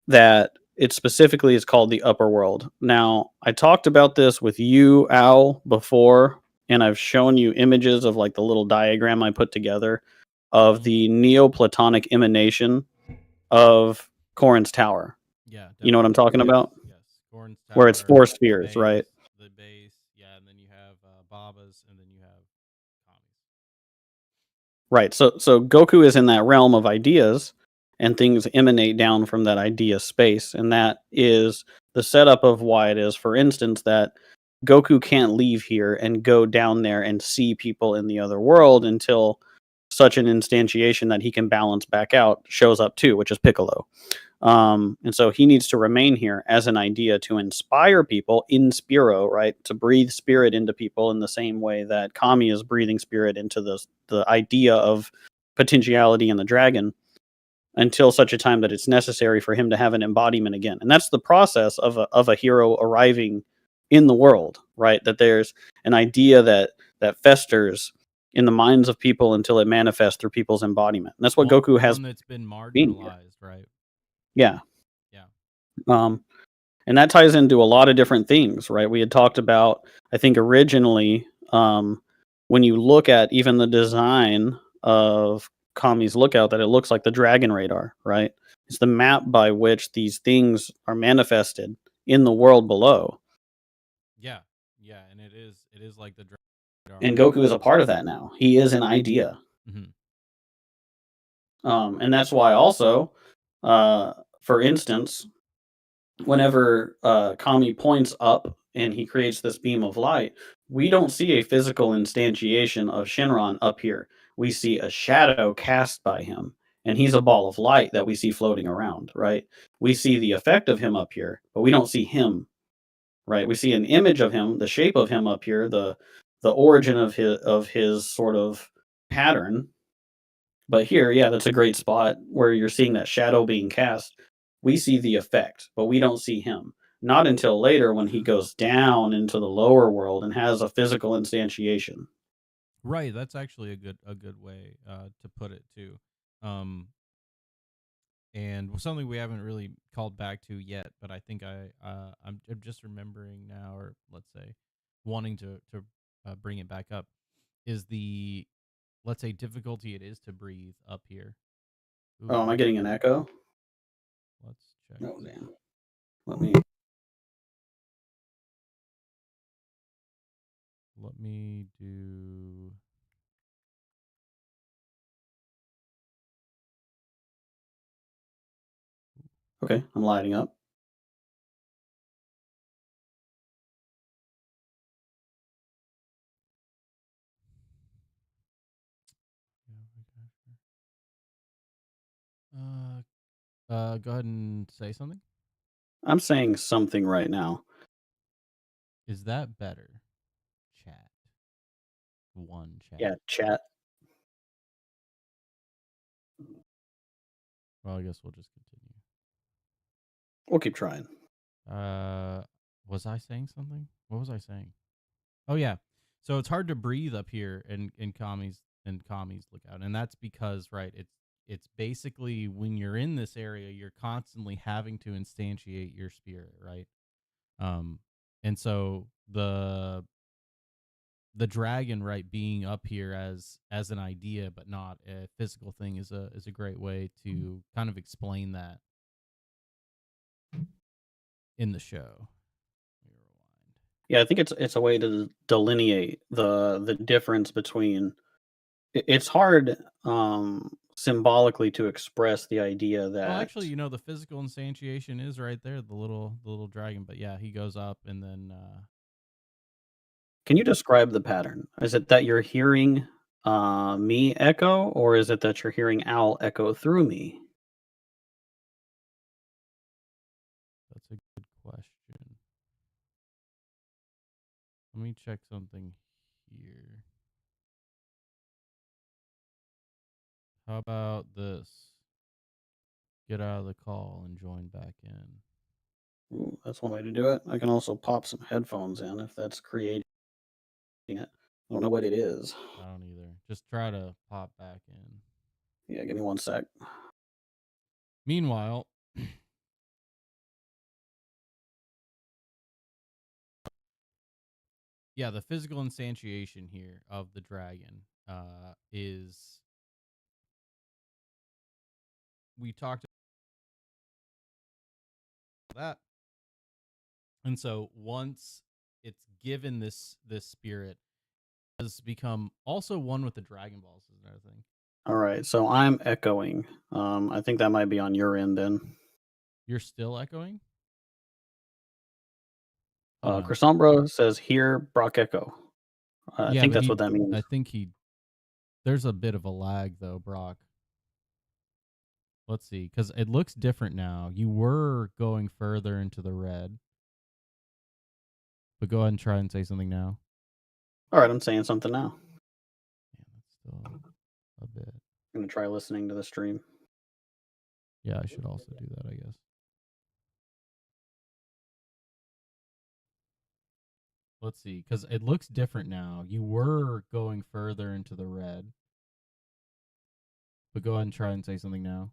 that it specifically is called the upper world. Now, I talked about this with you, Al, before, and I've shown you images of like the little diagram I put together of the Neoplatonic emanation of Corin's Tower. Yeah, definitely. You know what I'm talking about? Yes. Gorin's Tower, Where it's four spheres, base, right? The base, yeah, and then you have Baba's, and then you have Kami's. Right. So Goku is in that realm of ideas, and things emanate down from that idea space, and that is the setup of why it is, for instance, that Goku can't leave here and go down there and see people in the other world until such an instantiation that he can balance back out shows up too, which is Piccolo. And so he needs to remain here as an idea to inspire people in Spiro, right? To breathe spirit into people in the same way that Kami is breathing spirit into the idea of potentiality in the dragon until such a time that it's necessary for him to have an embodiment again. And that's the process of a hero arriving in the world, right? That there's an idea that festers in the minds of people until it manifests through people's embodiment. And that's what Goku has one that's been been. marginalized, right? Yeah. Yeah. And that ties into a lot of different things, right? We had talked about, I think originally, when you look at even the design of Kami's lookout, that it looks like the dragon radar, right? It's the map by which these things are manifested in the world below. Yeah, yeah, and it is like the dragon. And Goku is a part of that now. He is an idea. Mm-hmm. And that's why also, for instance, whenever Kami points up and he creates this beam of light, we don't see a physical instantiation of Shinron up here. We see a shadow cast by him, and he's a ball of light that we see floating around, right? We see the effect of him up here, but we don't see him, right? We see an image of him, the shape of him up here, the origin of his sort of pattern, But here, yeah, that's a great spot where you're seeing that shadow being cast. We see the effect, but we don't see him. Not until later when he goes down into the lower world and has a physical instantiation. Right, that's actually a good way to put it too. Um, and something we haven't really called back to yet, but I think I'm just remembering now, or let's say, wanting to bring it back up, is the, let's say, difficulty it is to breathe up here. Oh, Ooh, am I getting an echo? let's check Oh, this. damn. Let me. Let me do. Okay, I'm lighting up. Go ahead and say something. I'm saying something right now. Is that better? Chat. One Yeah, chat. chat. Well, I guess we'll just continue. We'll keep trying. Uh, was I saying something? What was I saying? Oh yeah. So it's hard to breathe up here in Kami's lookout, and that's because right, it's basically when you're in this area, you're constantly having to instantiate your spirit, right? Um, and so the dragon, right, being up here as an idea but not a physical thing is a great way to kind of explain that in the show. Let me rewind. Yeah, I think it's a way to delineate the difference between. It's hard symbolically to express the idea Well, that. actually, the physical instantiation is right there, the little dragon. But yeah, he goes up and then Can you describe the pattern? Is it that you're hearing me echo, or is it that you're hearing Owl echo through me? that's a good question. Let me check something here. How about this? Get out of the call and join back in. Ooh, that's one way to do it. I can also pop some headphones in if that's creating it. I don't know what it is. I don't either. Just try to pop back in. Yeah, give me one sec. Meanwhile, yeah, the physical instantiation here of the dragon is, we talked about that. And so once it's given this spirit, has become also one with the Dragon Balls is another thing. All right, so I'm echoing. I think that might be on your end then. You're still echoing? Hold on. Chrysombra says here, Brock Echo. I Yeah, think but that's what that means. I think there's a bit of a lag though, Brock. Let's see, because it looks different now. You were going further into the red, but go ahead and try and say something now. All right, I'm saying something now. Yeah, that's still a bit. I'm gonna try listening to the stream. Yeah, I should also do that, I guess. Let's see, because it looks different now. You were going further into the red, but go ahead and try and say something now.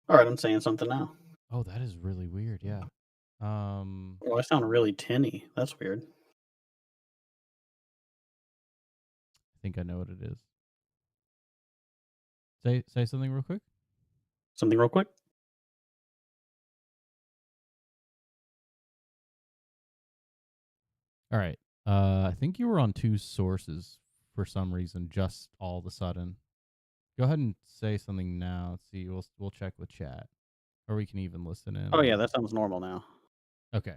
All right, I'm saying something now. Oh, that is really weird. Yeah. Oh, I sound really tinny. That's weird. I think I know what it is. Say something real quick. Something real quick. All right. I think you were on two sources for some reason, just all of a sudden. Go ahead and say something now. Let's see. We'll check with chat, or we can even listen in Oh yeah, on. that sounds normal now. Okay.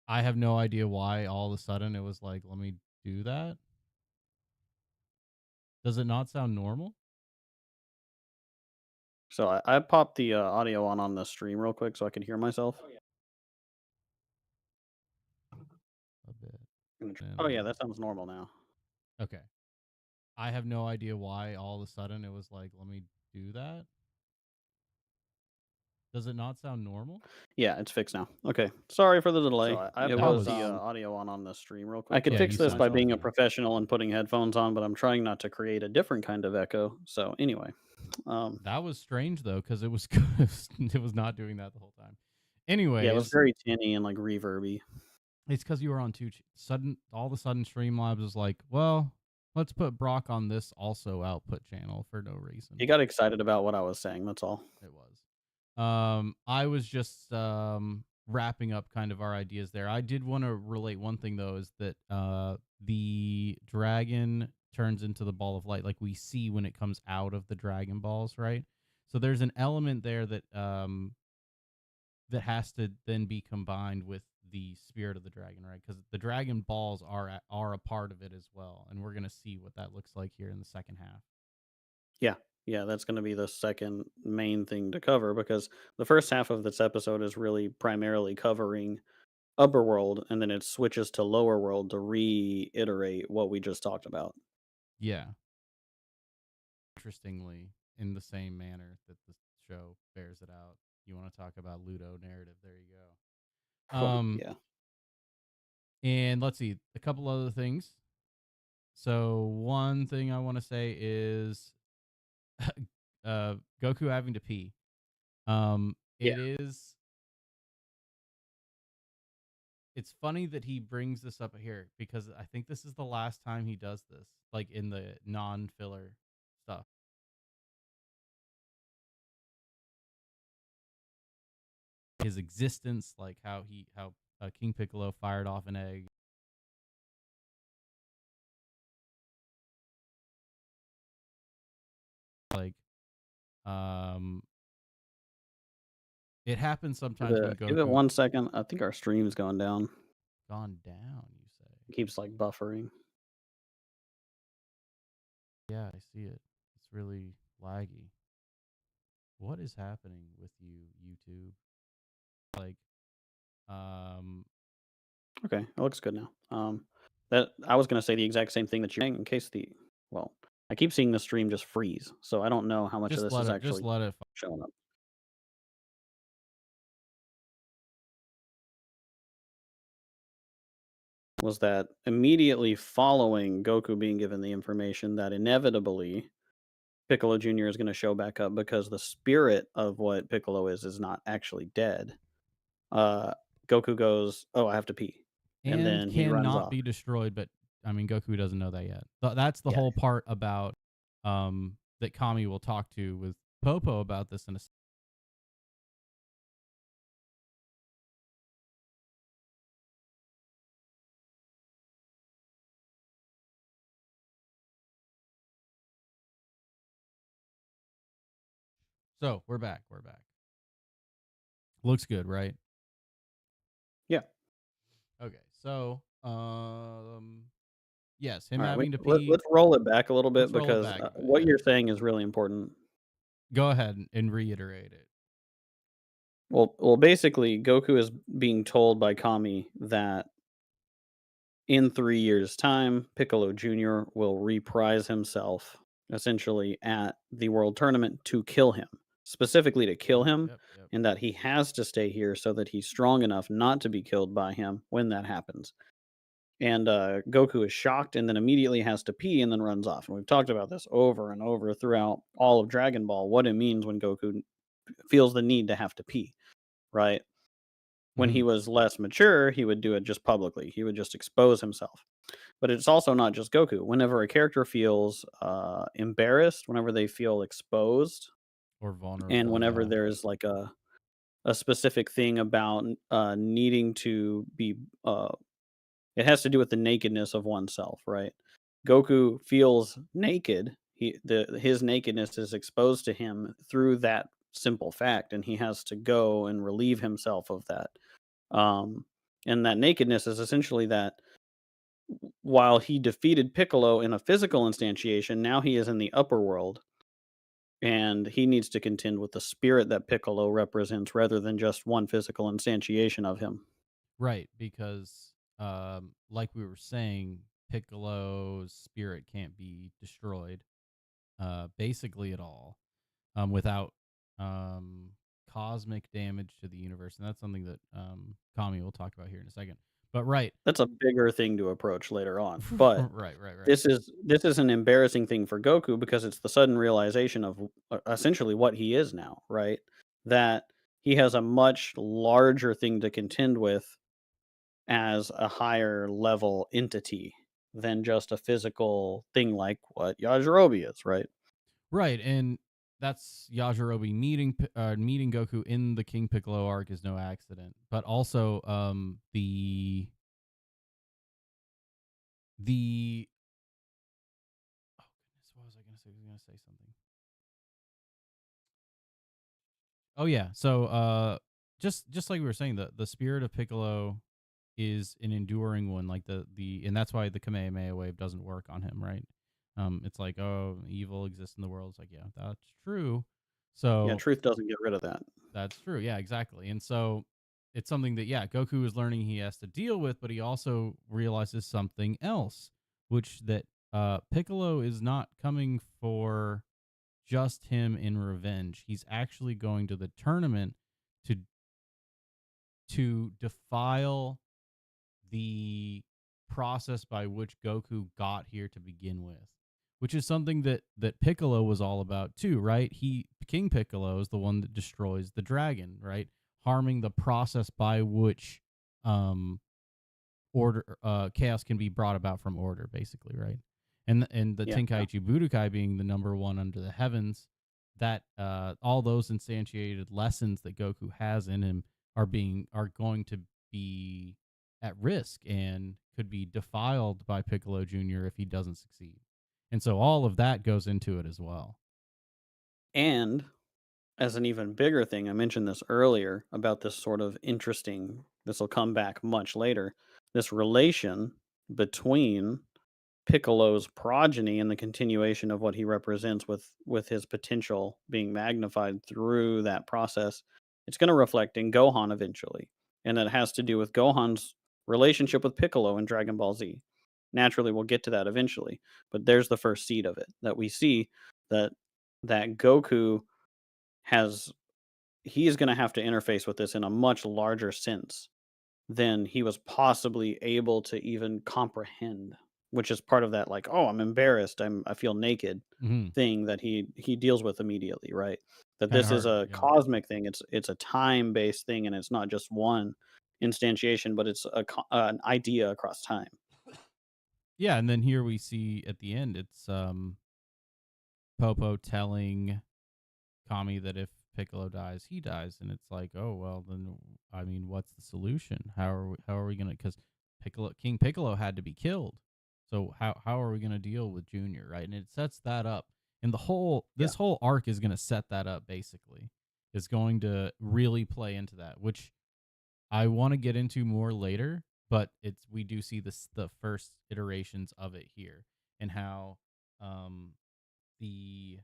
I have no idea why all of a sudden it was like, let me do that. Does it not sound normal? So I popped the audio on the stream real quick so I could hear myself. A bit. Oh yeah, And that sounds normal now. okay. I have no idea why all of a sudden it was like, let me do that. Does it not sound normal? Yeah, it's fixed now. Okay. Sorry for the delay. So I It That popped was the was audio on the stream real I quick could Yeah, to fix you this sound by myself. being a fine. professional and putting headphones on, but I'm trying not to create a different kind of echo. So anyway, That was strange though, because it was it was not doing that the whole time. yeah, it was Anyways, very tinny and like reverby. it's because you were on sudden. All of a sudden, Streamlabs was like, "Well, let's put Brock on this also output channel for no reason." You got excited about what I was saying. That's all. It was. I was just wrapping up kind of our ideas there. I did want to relate one thing though, is that the dragon turns into the ball of light, like we see when it comes out of the Dragon Balls, right? So there's an element there that that has to then be combined with the spirit of the dragon, right? Because the Dragon Balls are a part of it as well, and we're gonna see what that looks like here in the second half. Yeah. Yeah, that's going to be the second main thing to cover because the first half of this episode is really primarily covering upper world and then it switches to lower world to reiterate what we just talked about. Yeah, interestingly, in the same manner that the show bears it out. You want to talk about Ludo narrative? There you go. Well, yeah. And let's see a couple other things. So one thing I want to say is, Goku having to pee. Yeah. It is. It's funny that he brings this up here because I think this is the last time he does this, like in the non-filler stuff. His existence, like how King Piccolo fired off an egg. Like, um, it happens sometimes when Give it Goku 1 second. I think our stream's going down. gone down. You say? It keeps like buffering. Yeah, I see it. It's really laggy. What is happening with you, YouTube? Like, um, Okay, it looks good now. That I was gonna say the exact same thing that you're saying in case well, I keep seeing the stream just freeze, so I don't know how much of this is just actually let it. showing up. Was that immediately following Goku being given the information that inevitably Piccolo Jr. is gonna show back up because the spirit of what Piccolo is not actually dead. Uh, Goku goes, "Oh, I have to pee," and And then he runs cannot off. be destroyed. But I mean, Goku doesn't know that yet. That's the Yeah. whole part about that Kami will talk to with Popo about this in a. So we're back. We're back. Looks good, right? Yeah. Okay. So yes, him All right, having to pee. let's roll it back a little bit Let's roll it because back a bit. what Yeah. you're saying is really important. Go ahead and reiterate it. Well, basically, Goku is being told by Kami that in 3 years' time, Piccolo Jr. will reprise himself essentially at the World Tournament to kill him, specifically to kill Yep. him, Yep. Yep. and that he has to stay here so that he's strong enough not to be killed by him when that happens. And Goku is shocked and then immediately has to pee and then runs off. And we've talked about this over and over throughout all of Dragon Ball, what it means when Goku feels the need to have to pee, right? When Mm-hmm. he was less mature, he would do it just publicly. He would just expose himself. But it's also not just Goku. Whenever a character feels embarrassed, whenever they feel exposed, Or and vulnerable. whenever Yeah. there's like a specific thing about needing to be it has to do with the nakedness of oneself, right? Goku feels naked. His nakedness is exposed to him through that simple fact, and he has to go and relieve himself of that. Um, and that nakedness is essentially that while he defeated Piccolo in a physical instantiation, now he is in the upper world, and he needs to contend with the spirit that Piccolo represents rather than just one physical instantiation of him. Right, because like we were saying, Piccolo's spirit can't be destroyed, basically at all, without um, cosmic damage to the universe, and that's something that Kami will talk about here in a second. But right, That's a bigger thing to approach later on, but right. this is an embarrassing thing for Goku because it's the sudden realization of essentially what he is now, right? That he has a much larger thing to contend with as a higher level entity than just a physical thing like what Yajirobe is, right? Right, and that's Yajirobe meeting Goku in the King Piccolo arc is no accident. But also, the oh goodness, what was I gonna say? I was gonna say something. Oh yeah, so just like we were saying, the spirit of Piccolo is an enduring one, like the and that's why the Kamehameha wave doesn't work on him, right? It's like, oh, evil exists in the world. It's like, yeah, that's true. Yeah, So truth doesn't get rid of that. that's true. Yeah, exactly. And so it's something that, yeah, Goku is learning he has to deal with, but he also realizes something else, which that Piccolo is not coming for just him in revenge. He's actually going to the tournament to defile the process by which Goku got here to begin with, which is something that Piccolo was all about too, right? King Piccolo is the one that destroys the dragon, right? Harming the process by which um order chaos can be brought about from order, basically, right? And the Yeah, yeah. Tenkaichi Budokai being the number one under the heavens, that all those instantiated lessons that Goku has in him are going to be at risk and could be defiled by Piccolo Jr. if he doesn't succeed. And so all of that goes into it as well. And as an even bigger thing, I mentioned this earlier about this sort of interesting, this will come back much later, this relation between Piccolo's progeny and the continuation of what he represents with his potential being magnified through that process. It's going to reflect in Gohan eventually, and it has to do with Gohan's relationship with Piccolo in Dragon Ball Z. Naturally, we'll get to that eventually, but there's the first seed of it that we see that Goku has he is going to have to interface with this in a much larger sense than he was possibly able to even comprehend, which is part of that, like, "Oh, I'm embarrassed, I feel naked," Mm-hmm. thing that he deals with immediately, right? That Kind of this is hard, a yeah. cosmic thing, it's a time-based thing, and it's not just one instantiation, but it's an idea across time. Yeah, and then here we see at the end, it's Popo telling Kami that if Piccolo dies, he dies, and it's like, oh well, then I mean, what's the solution? How are we gonna? Because King Piccolo had to be killed, so how are we gonna deal with Junior, right? And it sets that up, and Yeah. this whole arc is gonna set that up. Basically, is going to really play into that, which I want to get into more later. But we do see the first iterations of it here, and how um the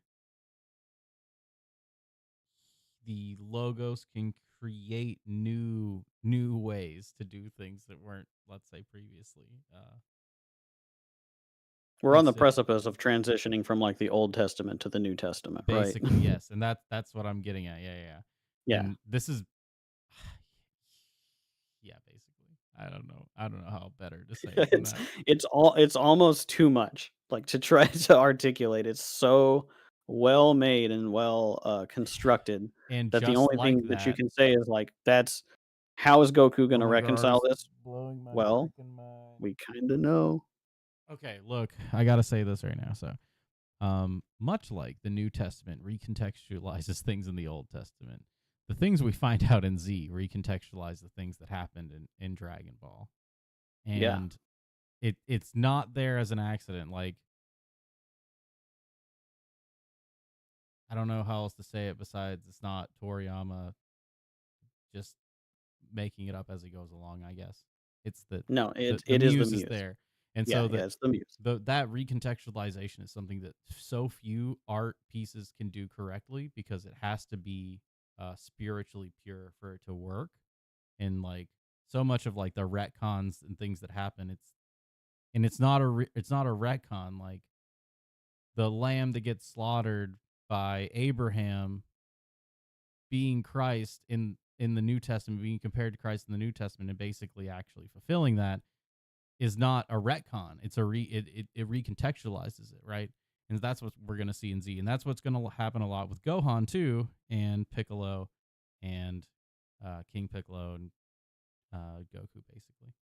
logos can create new ways to do things that weren't, let's say, previously We're on the considered. precipice of transitioning from, like, the Old Testament to the New Testament, right? Basically, yes, and that's what I'm getting at. Yeah. Yeah. And this is yeah, basically. I don't know how better to say it than It's that. it's almost too much, like, to try to articulate. It's so well made and well, constructed And that the just only like thing that you that, can say is, like, that's how is Goku oh gonna my god, reconcile it's this? blowing my Well, freaking mind. we kinda know. Okay, look, I got to say this right now. So, much like the New Testament recontextualizes things in the Old Testament, the things we find out in Z recontextualize the things that happened in Dragon Ball. Yeah. And it's not there as an accident. Like, I don't know how else to say it besides it's not Toriyama just making it up as he goes along, I guess. It's No, the it is the muse is Muse. there. And Yeah, so yeah, it's the Muse. that recontextualization is something that so few art pieces can do correctly, because it has to be spiritually pure for it to work. And like so much of like the retcons and things that happen, it's and it's not a retcon. Like the lamb that gets slaughtered by Abraham being Christ in the New Testament, being compared to Christ in the New Testament, and basically actually fulfilling that is not a retcon. It's a it recontextualizes it, right? And that's what we're gonna see in Z, and that's what's gonna happen a lot with Gohan too, and Piccolo, and King Piccolo, and Goku, basically,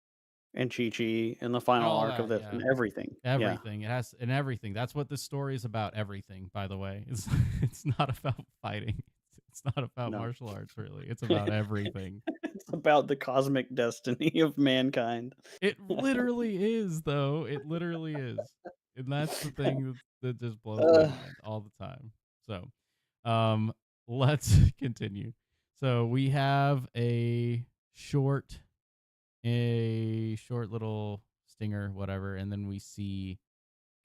And Chi Chi in the and final all arc of that. this Yeah, and everything. Yeah. everything. It has and everything. That's what this story is about. Everything, by the way, it's not about fighting. It's not about No. martial arts, really. It's about everything. It's about the cosmic destiny of mankind. It literally is, though. It literally is. And that's the thing that just blows my Uh, mind all the time. So, um, let's continue. So we have a short little stinger, whatever, and then we see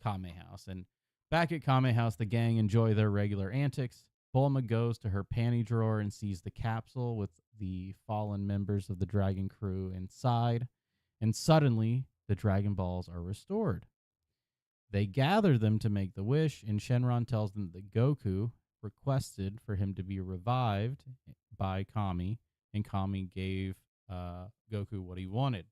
Kame House. And back at Kame House, the gang enjoy their regular antics. Bulma goes to her panty drawer and sees the capsule with the fallen members of the dragon crew inside, and suddenly the Dragon Balls are restored. They gather them to make the wish, and Shenron tells them that Goku requested for him to be revived by Kami, and Kami gave Goku what he wanted.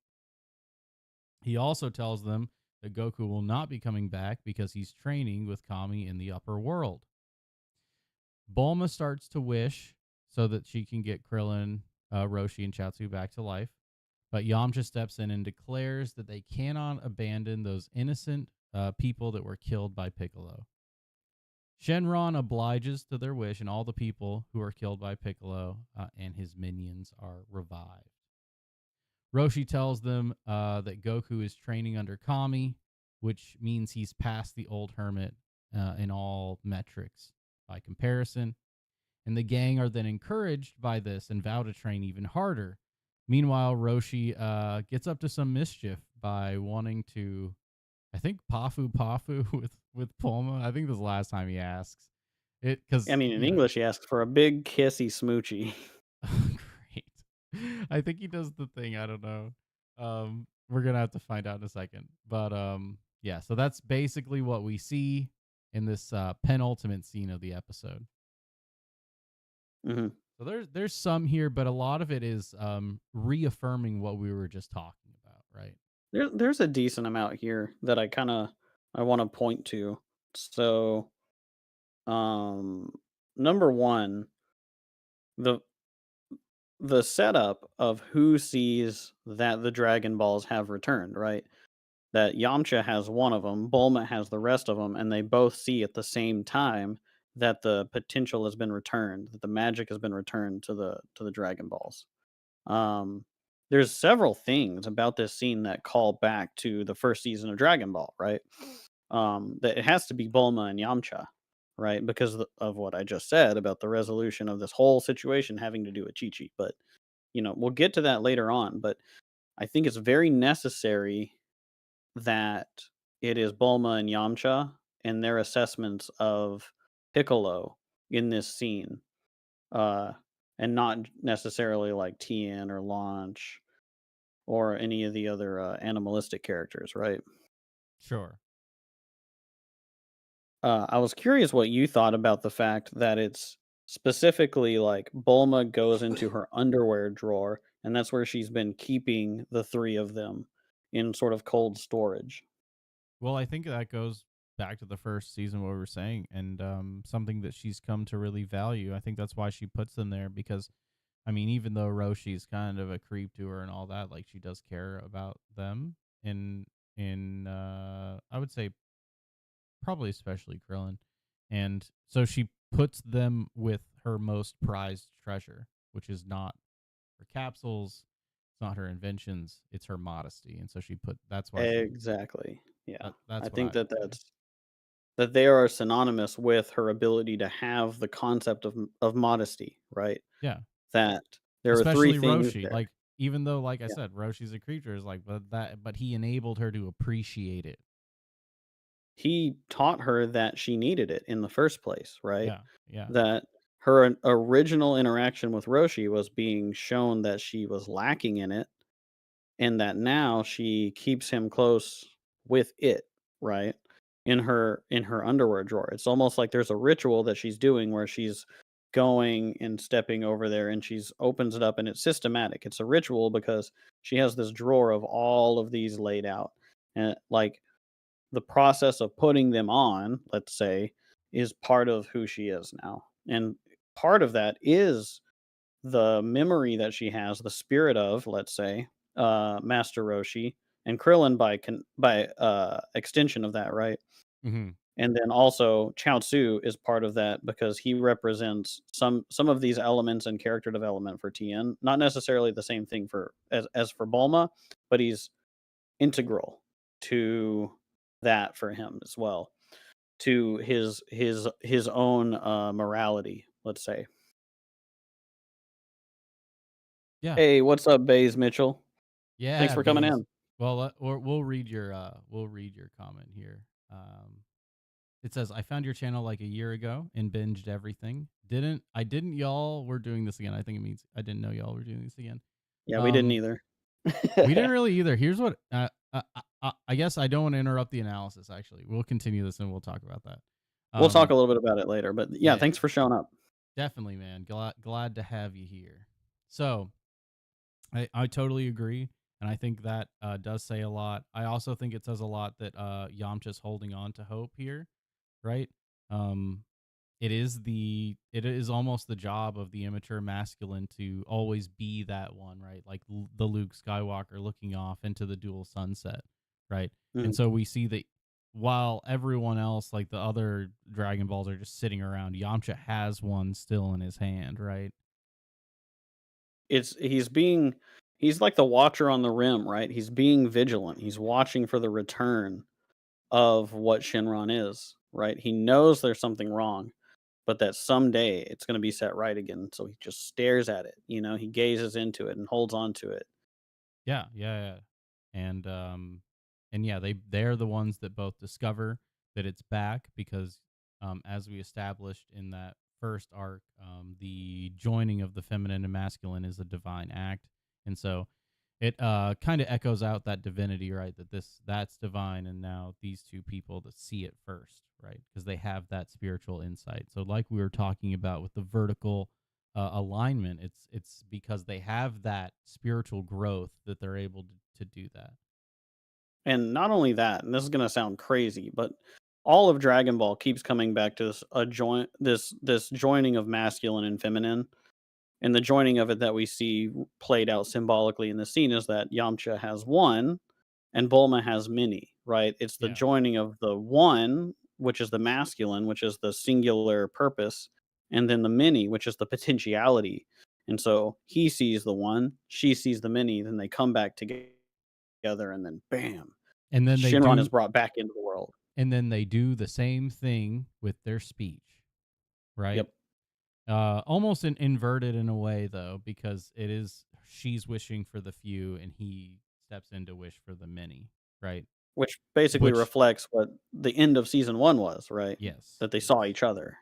He also tells them that Goku will not be coming back because he's training with Kami in the upper world. Bulma starts to wish so that she can get Krillin, Roshi, and Chaozu back to life. But Yamcha steps in and declares that they cannot abandon those innocent people that were killed by Piccolo. Shenron obliges to their wish, and all the people who are killed by Piccolo and his minions are revived. Roshi tells them that Goku is training under Kami, which means he's past the old hermit in all metrics by comparison. And the gang are then encouraged by this and vow to train even harder. Meanwhile, Roshi gets up to some mischief by wanting to, I think, Pafu with Bulma. I think this is the last time he asks it I because mean, in English, he asks for a big kissy smoochie. great. I think he does the thing. I don't know. We're gonna have to find out in a second. But yeah. So that's basically what we see in this penultimate scene of the episode. Mhm. So there's some here, but a lot of it is reaffirming what we were just talking about, right? There's a decent amount here that I wanna point to. So, um, number 1, the the setup of who sees that the Dragon Balls have returned, right? That Yamcha has one of them, Bulma has the rest of them, and they both see at the same time that the potential has been returned, that the magic has been returned to the Dragon Balls. Um, there's several things about this scene that call back to the first season of Dragon Ball, right? That it has to be Bulma and Yamcha, right? Because of what I just said about the resolution of this whole situation having to do with Chi Chi. But we'll get to that later on. But I think it's very necessary that it is Bulma and Yamcha and their assessments of Piccolo in this scene, uh, and not necessarily like Tien or Launch or any of the other animalistic characters, right? Sure. I was curious what you thought about the fact that it's specifically like Bulma goes into her underwear drawer, and that's where she's been keeping the three of them in sort of cold storage. Well, I think that goes back to the first season, what we were saying, and something that she's come to really value. I think that's why she puts them there because, I mean, even though Roshi's kind of a creep to her and all that, like she does care about them. In I would say probably especially Krillin, and so she puts them with her most prized treasure, which is not her capsules, it's not her inventions, it's her modesty, and so she put that's why she Exactly. Yeah. I that's what I think that would say. that they are synonymous with her ability to have the concept of modesty, right? Yeah. That there are three Especially things Roshi. there. Like, even though, like I Yeah. said, Roshi's a creature is like, but he enabled her to appreciate it. He taught her that she needed it in the first place, right? Yeah. Yeah. That her original interaction with Roshi was being shown that she was lacking in it, and that now she keeps him close with it, right? In her underwear drawer. It's almost like there's a ritual that she's doing where she's going and stepping over there and she's opens it up and it's systematic. It's a ritual because she has this drawer of all of these laid out. And like the process of putting them on, let's say, is part of who she is now. And part of that is the memory that she has, the spirit of, let's say, Master Roshi and Krillin by extension of that, right? Hmm. And then also Chaozu is part of that because he represents some of these elements and character development for Tien. Not necessarily the same thing for as for Bulma, but he's integral to that for him as well, to his own morality, let's say. Yeah. Hey, what's up, Baze Mitchell? Thanks Yeah, for coming Baze. in. Well, we'll read your comment here. Um, it says, "I found your channel like a year ago and binged everything. Didn't y'all were doing this again? I think it means I didn't know y'all were doing this again. Yeah, we didn't Um, either. we didn't really either. Here's what I guess I don't want to interrupt the analysis. Actually, we'll continue this and we'll talk about that. We'll talk Um, a little bit about it later, but yeah, yeah, thanks for showing up. definitely, man. Glad to have you here. So I totally agree, and I think that does say a lot. I also think it says a lot that Yamcha's holding on to hope here, right? Um, it is almost the job of the immature masculine to always be that one, right? Like the Luke Skywalker looking off into the dual sunset, right? And Mhm. so we see that while everyone else, like the other Dragon Balls, are just sitting around, Yamcha has one still in his hand, right? It's he's like the watcher on the rim, right? He's being vigilant. He's watching for the return of what Shinron is, right? He knows there's something wrong, but that someday it's going to be set right again. So he just stares at it. He gazes into it and holds on to it. Yeah, yeah, yeah. And yeah, they're the ones that both discover that it's back because as we established in that first arc, the joining of the feminine and masculine is a divine act. And so it kind of echoes out that divinity, right? That's divine, and now these two people that see it first, right? Because they have that spiritual insight. So like we were talking about with the vertical alignment, it's because they have that spiritual growth that they're able to do that. And not only that, and this is going to sound crazy, but all of Dragon Ball keeps coming back to this joining of masculine and feminine. And the joining of it that we see played out symbolically in the scene is that Yamcha has one and Bulma has many, right? It's the Yeah. joining of the one, which is the masculine, which is the singular purpose, and then the many, which is the potentiality. And so he sees the one, she sees the many, then they come back together, and then bam, And then they Shinron is do brought back into the world. the same thing with their speech, right? Yep. Almost inverted in a way though, because it is she's wishing for the few and he steps in to wish for the many, right? Which basically Which reflects what the end of season one was, right? yes, That they yes. saw each other.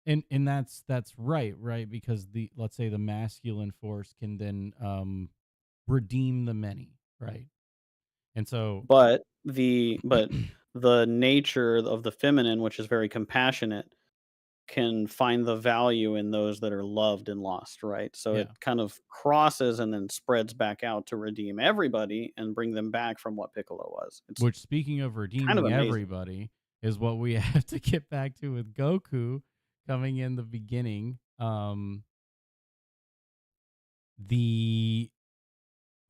And that's right, because the let's say the masculine force can then redeem the many, right? And so But the nature of the feminine, which is very compassionate, can find the value in those that are loved and lost, right? So it yeah, kind of crosses and then spreads back out to redeem everybody and bring them back from what Piccolo was. It's which speaking of kind of redeeming amazing. everybody is what we have to get back to with Goku coming in the beginning. The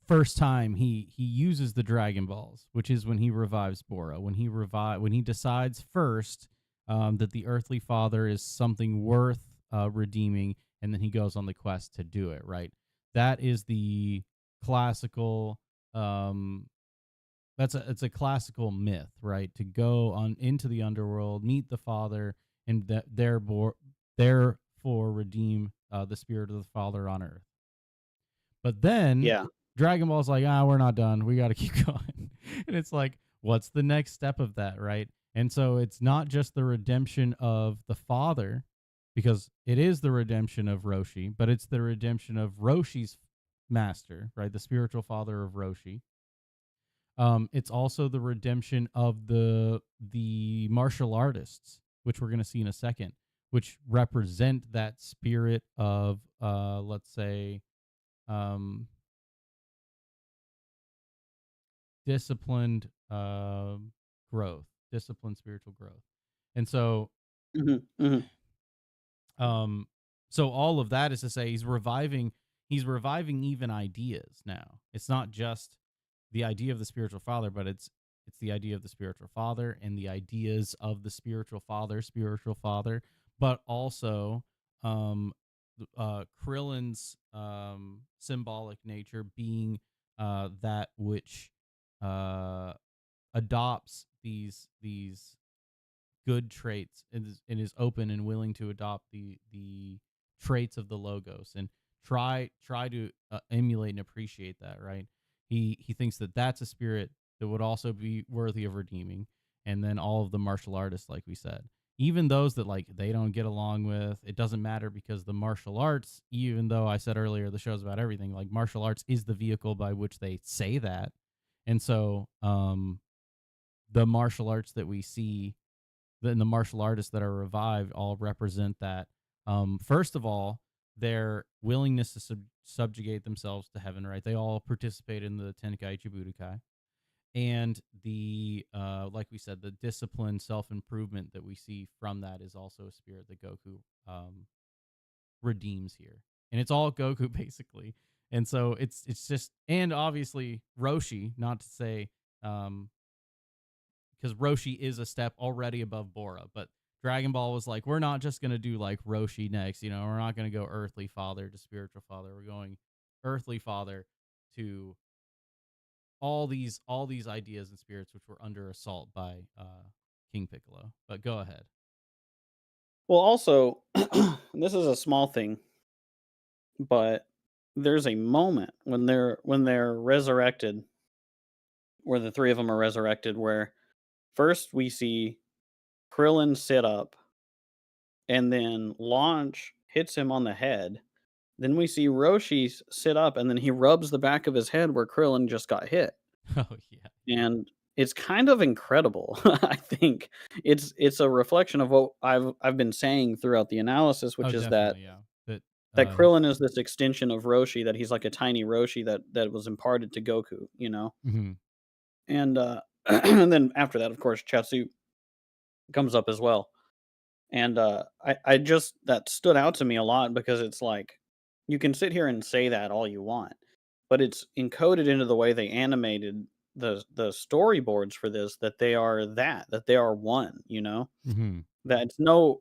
first time he uses the Dragon Balls, which is when he revives Bora, when he decides first that the earthly father is something worth redeeming, and then he goes on the quest to do it. Right, that is the classical. It's a classical myth, right? To go on into the underworld, meet the father, and therefore redeem the spirit of the father on earth. But then Yeah. Dragon Ball's like, we're not done. We got to keep going. And it's like, what's the next step of that, right? And so it's not just the redemption of the father, because it is the redemption of Roshi, but it's the redemption of Roshi's master, right? The spiritual father of Roshi. It's also the redemption of the martial artists, which we're going to see in a second, which represent that spirit of, let's say, um, disciplined growth, disciplined spiritual growth. And so, Mhm, mhm, um, so all of that is to say he's reviving even ideas now. It's not just the idea of the spiritual father, but it's the idea of the spiritual father and the ideas of the spiritual father, but also um Krillin's symbolic nature being that which uh adopts these good traits and is open and willing to adopt the traits of the logos and try to emulate and appreciate that, right? He thinks that that's a spirit that would also be worthy of redeeming. And then all of the martial artists, like we said, even those that like they don't get along with, it doesn't matter, because the martial arts, even though I said earlier the show's about everything, like martial arts is the vehicle by which they say that. And so the martial arts that we see, then the martial artists that are revived all represent that. First of all, their willingness to subjugate themselves to heaven, right? They all participate in the Tenkaichi Budokai. And the like we said, the discipline, self-improvement that we see from that is also a spirit that Goku redeems here. And it's all Goku basically. And so it's just, and obviously Roshi, not to say um because Roshi is a step already above Bora. But Dragon Ball was like, we're not just gonna do like Roshi next. We're not gonna go earthly father to spiritual father. We're going earthly father to all these ideas and spirits which were under assault by King Piccolo. But go ahead. Well, also, this is a small thing, but there's a moment when they're resurrected, where the 3 of them are resurrected, where first we see Krillin sit up, and then Launch hits him on the head. Then we see Roshi sit up, and then he rubs the back of his head where Krillin just got hit. Oh yeah, yeah. And it's kind of incredible. I think it's a reflection of what I've been saying throughout the analysis, Oh which is that definitely, yeah. That that Krillin is this extension of Roshi, that he's like a tiny Roshi that was imparted to Goku, you know? mhm. And, and then after that, of course, Chatsu comes up as well. And, I just that stood out to me a lot, because it's like, you can sit here and say that all you want, but it's encoded into the way they animated the storyboards for this, that they are that they are one, you know? Mhm. That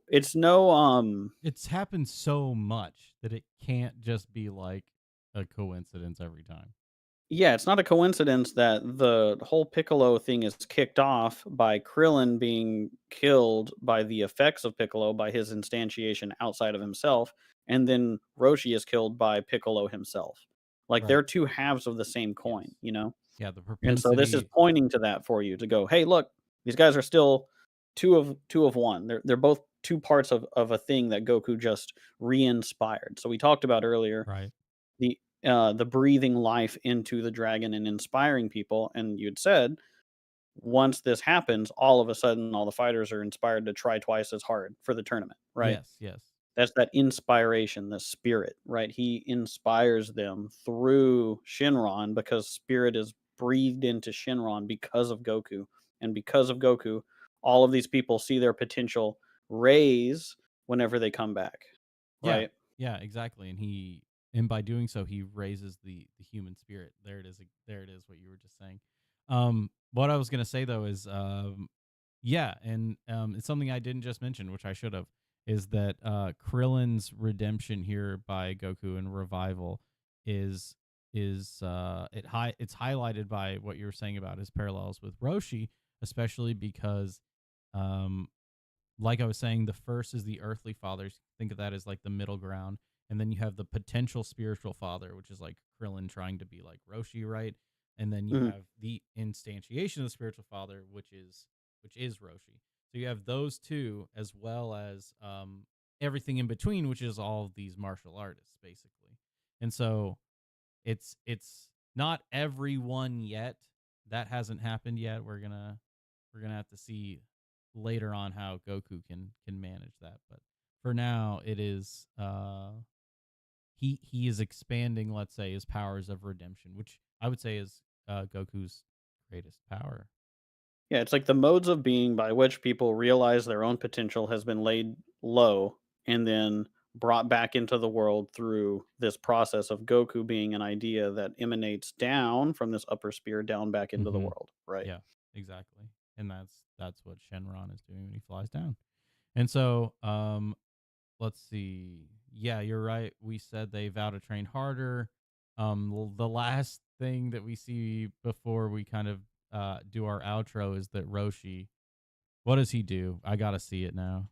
it's no. It's happened so much that it can't just be like a coincidence every time. Yeah, it's not a coincidence that the whole Piccolo thing is kicked off by Krillin being killed by the effects of Piccolo, by his instantiation outside of himself, and then Roshi is killed by Piccolo himself. Like, Right. they're two halves of the same coin, Yes. you know? Yeah, the And so this is propensity. pointing to that for you, to go, "Hey, look, these guys are still two of one. They're both two parts of a thing that Goku just re-inspired." So we talked about earlier Right. the breathing life into the dragon and inspiring people, and you'd said once this happens, all of a sudden all the fighters are inspired to try twice as hard for the tournament, right? Yes, yes. That's that inspiration, the spirit, right? He inspires them through Shinron, because spirit is breathed into Shinron because of Goku. And because of Goku, all of these people see their potential raise whenever they come back, Yeah. right? Yeah, exactly. And by doing so he raises the human spirit. There it is. There it is, what you were just saying. What I was going to say though is yeah, and it's something I didn't just mention, which I should have, is that Krillin's redemption here by Goku and revival is it's highlighted by what you were saying about his parallels with Roshi, especially because um like I was saying, the first is the earthly fathers. Think of that as like the middle ground. And then you have the potential spiritual father, which is like Krillin trying to be like Roshi, right? And then you Mhm. have the instantiation of the spiritual father, which is Roshi. So you have those two, as well as everything in between, which is all of these martial artists, basically. And so it's not everyone yet, that hasn't happened yet. We're gonna have to see later on how Goku can manage that. But for now, it is he is expanding, let's say, his powers of redemption, which I would say is Goku's greatest power. Yeah, it's like the modes of being by which people realize their own potential has been laid low and then brought back into the world through this process of Goku being an idea that emanates down from this upper sphere down back into the Mm-hmm. world, right? Yeah, exactly. And that's what Shenron is doing when he flies down. And so, let's see. Yeah, you're right. We said they vow to train harder. The last thing that we see before we kind of do our outro is that Roshi. What does he do? I gotta see it now.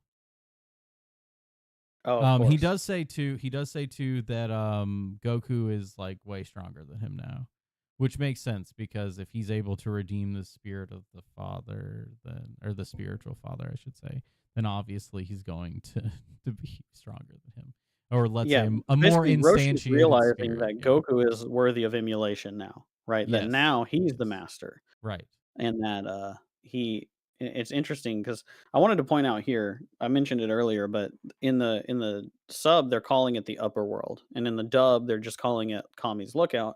Oh, of He course. does say too. He does say too that Goku is like way stronger than him now, which makes sense because if he's able to redeem the spirit of the father, then or the spiritual father, I should say, then obviously he's going to to be stronger than him, or let's say Yeah, a more basically Roshi's instantiated realizing spirit. that Yeah. Goku is worthy of emulation now, right? That Yes. now he's the Yes. master. Right. And that it's interesting because I wanted to point out here, I mentioned it earlier, but in the sub they're calling it the upper world, and in the dub they're just calling it Kami's lookout.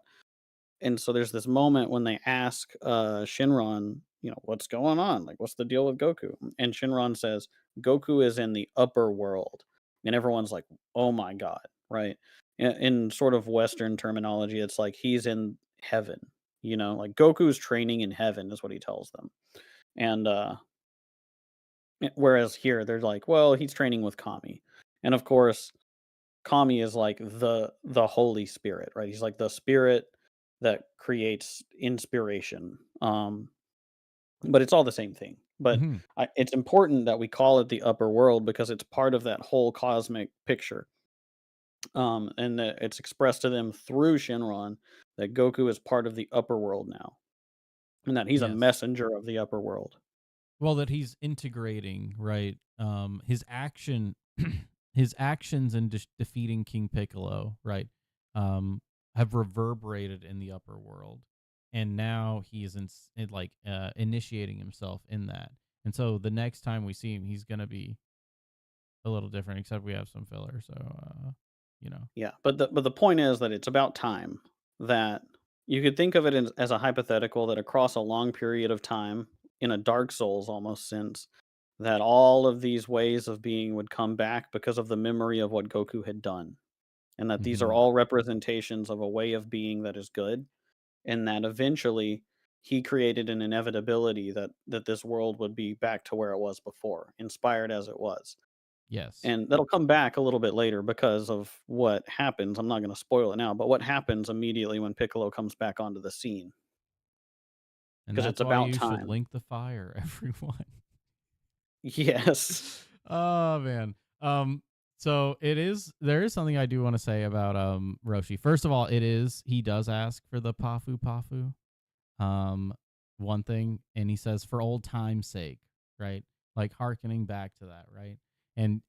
And so there's this moment when they ask Shinron, what's going on, like what's the deal with Goku, and Shinron says Goku is in the upper world, and everyone's like, oh my god, right? In sort of western terminology, it's like he's in heaven, like Goku's training in heaven is what he tells them. And whereas here they're like, well, he's training with Kami. And of course, Kami is like the Holy Spirit, right? He's like the spirit that creates inspiration. But it's all the same thing. But Hmm. it's important that we call it the upper world because it's part of that whole cosmic picture. And that it's expressed to them through Shinron that Goku is part of the upper world now, and that he's a Yes. messenger of the upper world. Well, that he's integrating, right? His action, his actions in defeating King Piccolo, right, have reverberated in the upper world, and now he is initiating himself in that. And so the next time we see him, he's gonna be a little different, except we have some filler. So, you know, Yeah, but the point is that it's about time. That you could think of it as a hypothetical that across a long period of time, in a Dark Souls almost sense, that all of these ways of being would come back because of the memory of what Goku had done, and that these are hmm all representations of a way of being that is good, and that eventually he created an inevitability that this world would be back to where it was before, inspired as it was. yes, And that'll come back a little bit later because of what happens. I'm not gonna spoil it now, but what happens immediately when Piccolo comes back onto the scene, and because it's that's why about you should time. link the fire, everyone. Yes. Oh man. So there is something I do want to say about Roshi. First of all, he does ask for the Pafu Pafu. Um one thing, and he says for old time's sake, right? Like harkening back to that, right? And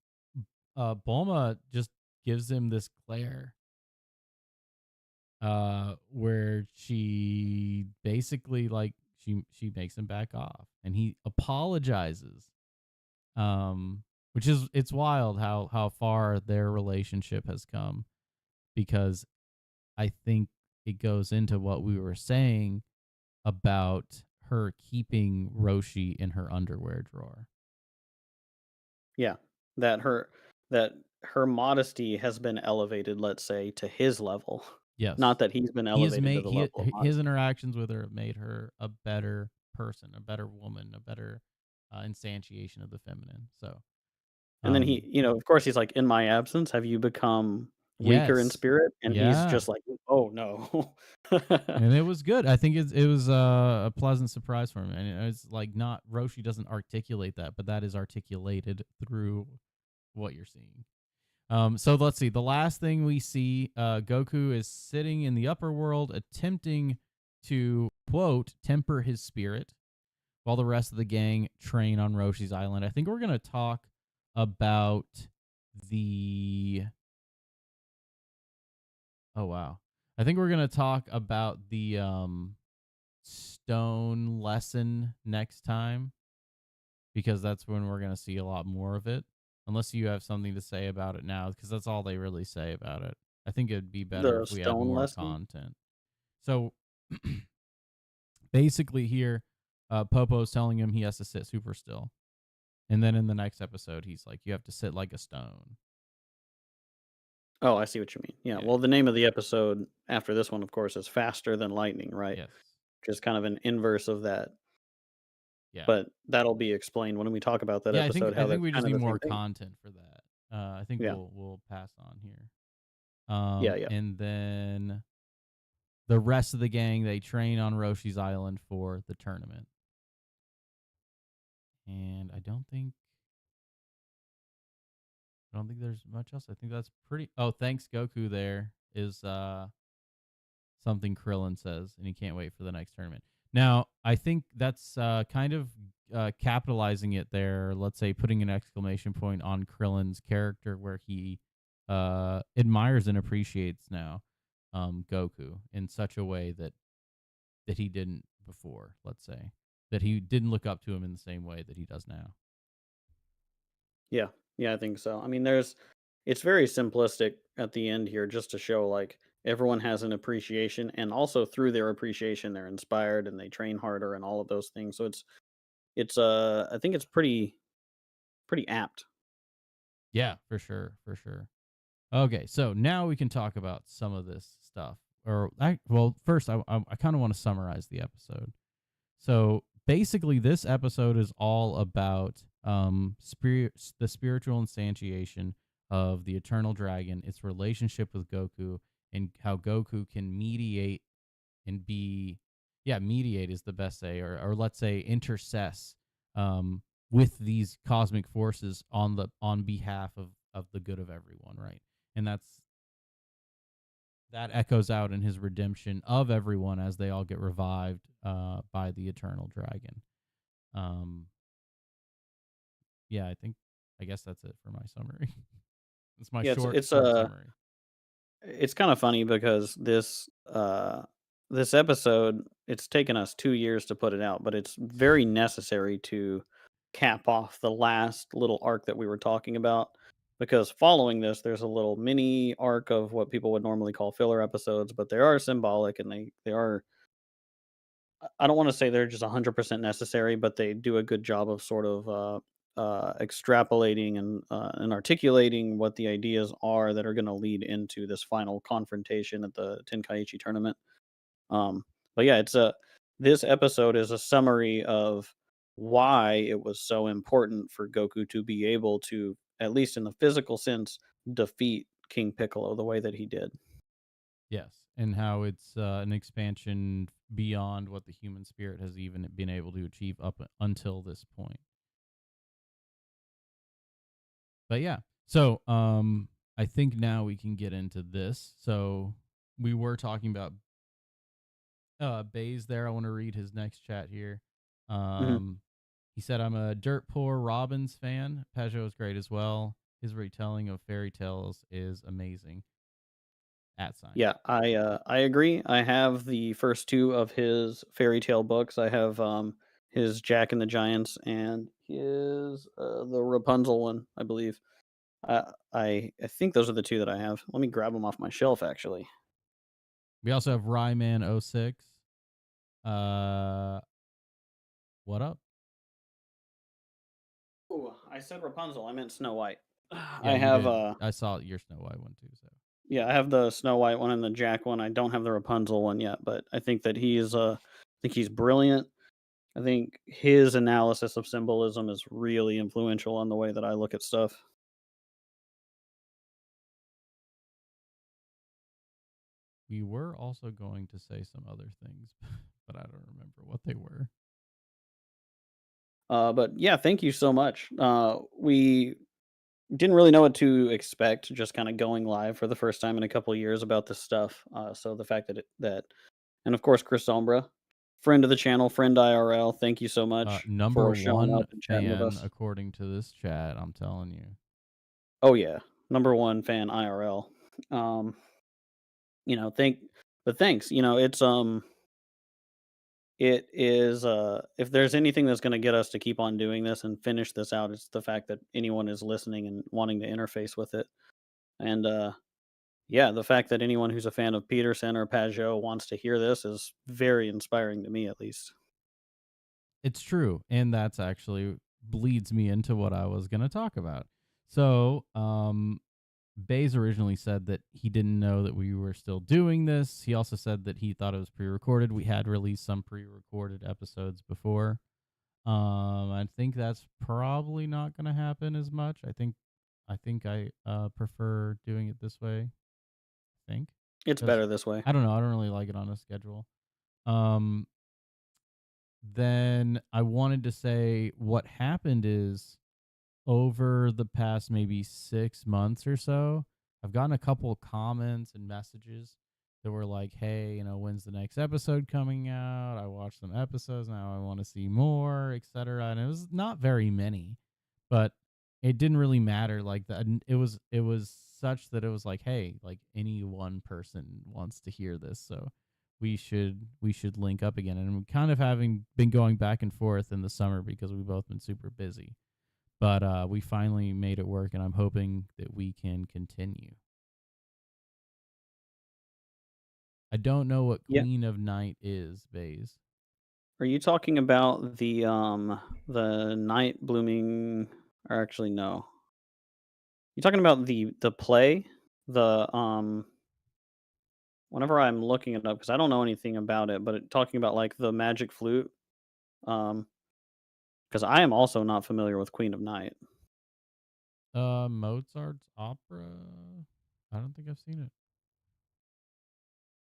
Bulma just gives him this glare where she basically like she makes him back off and he apologizes, which is it's wild how far their relationship has come, because I think it goes into what we were saying about her keeping Roshi in her underwear drawer. Yeah. That her that her modesty has been elevated, let's say, to his level. Not Yes, that he's been he has elevated to made the level of his modesty. interactions with her have made her a better person, a better woman, a better instantiation of the feminine. So, And then um, of course, he's like, "In my absence, have you become weaker in yes, spirit?" And he's yeah, just like, "Oh, no." and it was good. I think it was a pleasant surprise for him, and it's like not Roshi doesn't articulate that, but that is articulated through what you're seeing. So let's see. The last thing we see, Goku is sitting in the upper world, attempting to quote temper his spirit, while the rest of the gang train on Roshi's island. I think we're gonna talk about the. Oh wow. I think we're gonna talk about the stone lesson next time, because that's when we're going to see a lot more of it. Unless you have something to say about it now, because that's all they really say about it. I think it'd be better The if we had stone more lesson. content. So basically, here, Popo's telling him he has to sit super still. And then in the next episode, he's like, you have to sit like a stone. Oh, I see what you mean. Yeah. Yeah. Well, the name of the episode after this one, of course, is Faster Than Lightning, right? Yes. Just kind of an inverse of that. Yeah. But that'll be explained when we talk about that Yeah, I think episode, I how think that's we just kind of need the same more thing. content for that. I think Yeah. we'll pass on here. Yeah. Yeah. And then the rest of the gang, they train on Roshi's Island for the tournament. And I don't think there's much else. I think that's pretty. Oh, thanks Goku. There is something Krillin says, and he can't wait for the next tournament. Now, I think that's kind of capitalizing it there. Let's say putting an exclamation point on Krillin's character, where he admires and appreciates now Goku in such a way that he didn't before. Let's say that he didn't look up to him in the same way that he does now. Yeah. Yeah. I think so. I mean, it's very simplistic at the end here, just to show like everyone has an appreciation, and also through their appreciation, they're inspired and they train harder and all of those things. So I think it's pretty apt. Yeah, for sure, for sure. Okay, so now we can talk about some of this stuff. Well, first, I kind of want to summarize the episode. So basically, this episode is all about the spiritual instantiation of the Eternal Dragon, its relationship with Goku, and how Goku can mediate and be, yeah, mediate is the best say, or let's say intercess with these cosmic forces on behalf of the good of everyone, right? And that echoes out in his redemption of everyone as they all get revived by the Eternal Dragon. Um, yeah, I guess that's it for my summary. It's my Yeah. short summary. It's kind of funny because this episode, it's taken us 2 years to put it out, but it's very necessary to cap off the last little arc that we were talking about. Because following this, there's a little mini arc of what people would normally call filler episodes, but they are symbolic, and they are, I don't want to say they're just 100% necessary, but they do a good job of sort of extrapolating and articulating what the ideas are that are going to lead into this final confrontation at the Tenkaichi tournament. Um, but yeah, this episode is a summary of why it was so important for Goku to be able to, at least in the physical sense, defeat King Piccolo the way that he did. Yes, and how it's an expansion beyond what the human spirit has even been able to achieve up until this point. But yeah, so I think now we can get into this. So we were talking about Bays there. I want to read his next chat here. Mhm. Um, he said, "I'm a dirt poor Robbins fan. Peugeot is great as well. His retelling of fairy tales is amazing." At sign. Yeah, I agree. I have the first two of his fairy tale books. I have his Jack and the Giants and his the Rapunzel one, I believe. I think those are the two that I have. Let me grab them off my shelf actually. We also have Ryman06. Uh, what up? Ooh, I said Rapunzel. I meant Snow White. Yeah, I you have did. I saw your Snow White one too. So yeah, I have the Snow White one and the Jack one. I don't have the Rapunzel one yet, but I think that I think he's brilliant. I think his analysis of symbolism is really influential on the way that I look at stuff. we were also going to say some other things, but I don't remember what they were. But yeah, thank you so much. We didn't really know what to expect, just kind of going live for the first time in a couple of years about this stuff. So the fact and of course, Chris Sombra, friend of the channel, friend IRL, thank you so much Number for showing one up and chatting with fan, us. according to this chat. I'm telling you. Oh yeah, number one fan IRL. Um, you know, thanks. You know, it's it is, if there's anything that's gonna get us to keep on doing this and finish this out, it's the fact that anyone is listening and wanting to interface with it. And, yeah, the fact that anyone who's a fan of Peterson or Pajot wants to hear this is very inspiring to me, at least. It's true, and that's actually bleeds me into what I was going to talk about. So, Bays originally said that he didn't know that we were still doing this. He also said that he thought it was pre-recorded. We had released some pre-recorded episodes before. I think that's probably not going to happen as much. I prefer doing it this way. I think It's because better this way. I don't know. I don't really like it on a schedule. Um, then I wanted to say what happened is over the past maybe 6 months or so, I've gotten a couple of comments and messages that were like, hey, when's the next episode coming out? I watched some episodes. Now I want to see more, etc. And it was not very many, but it didn't really matter. Like that, it was such that it was like, hey, like any one person wants to hear this. So we should link up again. And we kind of having been going back and forth in the summer because we've both been super busy. But we finally made it work, and I'm hoping that we can continue. I don't know what Yeah. Queen of Night is, Baze. Are you talking about the night blooming, or actually, no. You talking about the play? The, whenever I'm looking it up, because I don't know anything about it, but talking about, like, the magic flute, um, because I am also not familiar with Queen of Night. Mozart's opera. I don't think I've seen it.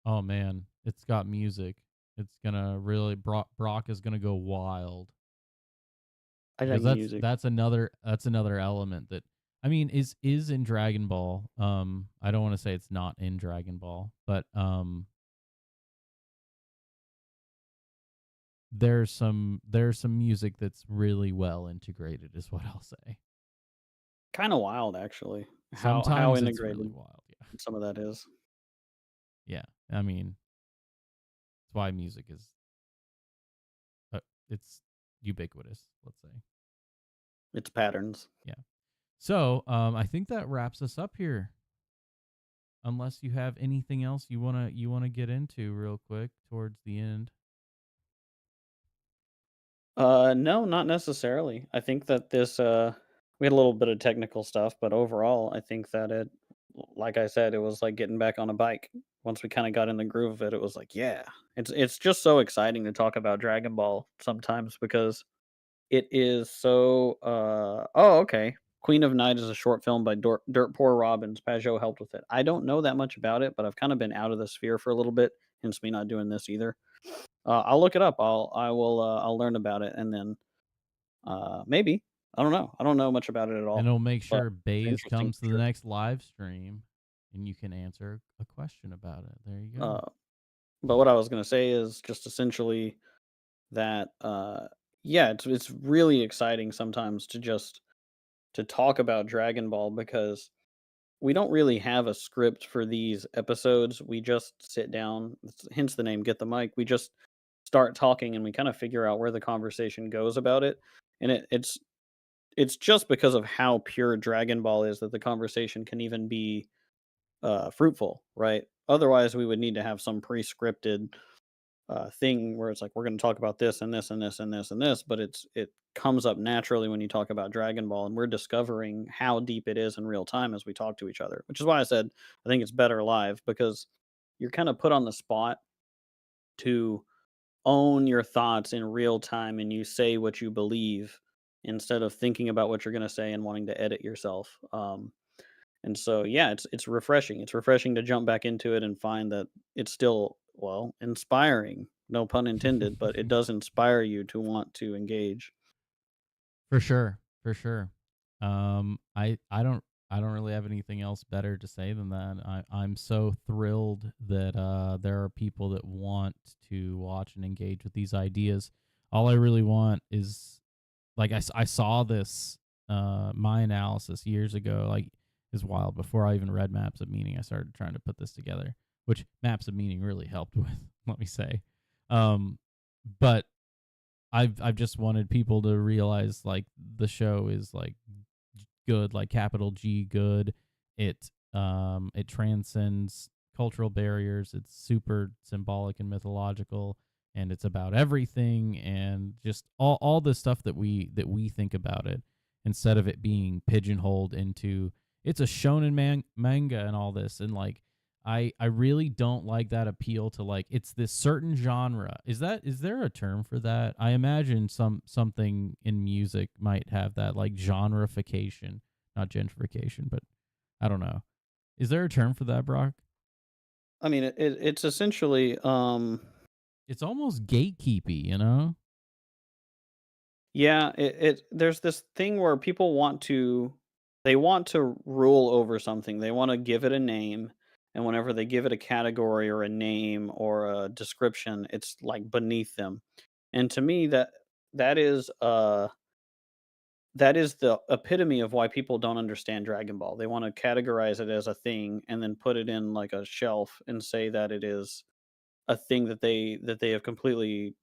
Oh man, it's got music. It's gonna really Brock is gonna go wild I because like that's music. that's another that's another element that I mean is in Dragon Ball. I don't want to say it's not in Dragon Ball, but there's some music that's really well integrated is what I'll say. Kinda wild, actually, how Sometimes it's really integrated wild. Yeah. some of that is. Yeah. I mean, it's why music is it's ubiquitous, let's say. It's patterns. Yeah. So, I think that wraps us up here. Unless you have anything else you wanna get into real quick towards the end. No, not necessarily. I think that we had a little bit of technical stuff, but overall, I think that like I said, it was like getting back on a bike. Once we kind of got in the groove of it, it was like, yeah, it's just so exciting to talk about Dragon Ball sometimes because it is so. Oh, okay. Queen of Night is a short film by Dirt Poor Robins. Pajot helped with it. I don't know that much about it, but I've kind of been out of the sphere for a little bit, hence me not doing this either. I'll look it up. I'll learn about it, and then maybe. I don't know. I don't know much about it at And all, it'll make but sure it's Baze interesting comes for to the sure. next live stream and you can answer a question about it. There you go. Uh, but what I was gonna say is just essentially that, yeah, it's really exciting sometimes to talk about Dragon Ball because we don't really have a script for these episodes. We just sit down, hence the name Get the Mic. We just start talking and we kind of figure out where the conversation goes about it. And it's just because of how pure Dragon Ball is that the conversation can even be fruitful, right? Otherwise, we would need to have some pre-scripted thing where it's like we're going to talk about this and this and this and this and this, but it comes up naturally when you talk about Dragon Ball, and we're discovering how deep it is in real time as we talk to each other. Which is why I said I think it's better live because you're kind of put on the spot to own your thoughts in real time, and you say what you believe instead of thinking about what you're going to say and wanting to edit yourself. And so, yeah, it's refreshing. It's refreshing to jump back into it and find that it's still, well, inspiring. No pun intended, but it does inspire you to want to engage. For sure, for sure. I don't really have anything else better to say than that. I'm so thrilled that there are people that want to watch and engage with these ideas. All I really want is like I saw this my analysis years ago, like is wild before I even read Maps of Meaning. I started trying to put this together, which Maps of Meaning really helped with. Let me say. Um, but I've just wanted people to realize like the show is like good, like capital G good. It transcends cultural barriers. It's super symbolic and mythological, and it's about everything and just all the stuff that we think about it, instead of it being pigeonholed into it's a shonen manga and all this. And like I really don't like that appeal to like it's this certain genre. Is there a term for that? I imagine something in music might have that, like genreification, not gentrification, but I don't know. Is there a term for that, Brock? I mean, it's essentially, It's almost gatekeepy, you know? yeah, it there's this thing where people they want to rule over something. They want to give it a name, and whenever they give it a category or a name or a description, it's like beneath them. And to me, that is that is the epitome of why people don't understand Dragon Ball. They want to categorize it as a thing and then put it in like a shelf and say that it is a thing that they have completely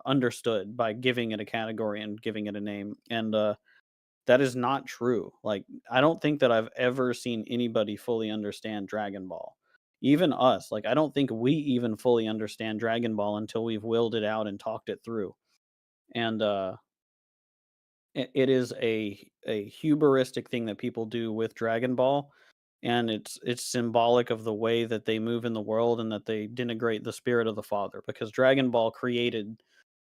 understood by giving it a category and giving it a name. And that is not true. Like, I don't think that I've ever seen anybody fully understand Dragon Ball. Even us, like, I don't think we even fully understand Dragon Ball until we've willed it out and talked it through. And it is a hubristic thing that people do with Dragon Ball, and it's symbolic of the way that they move in the world and that they denigrate the spirit of the father, because Dragon Ball created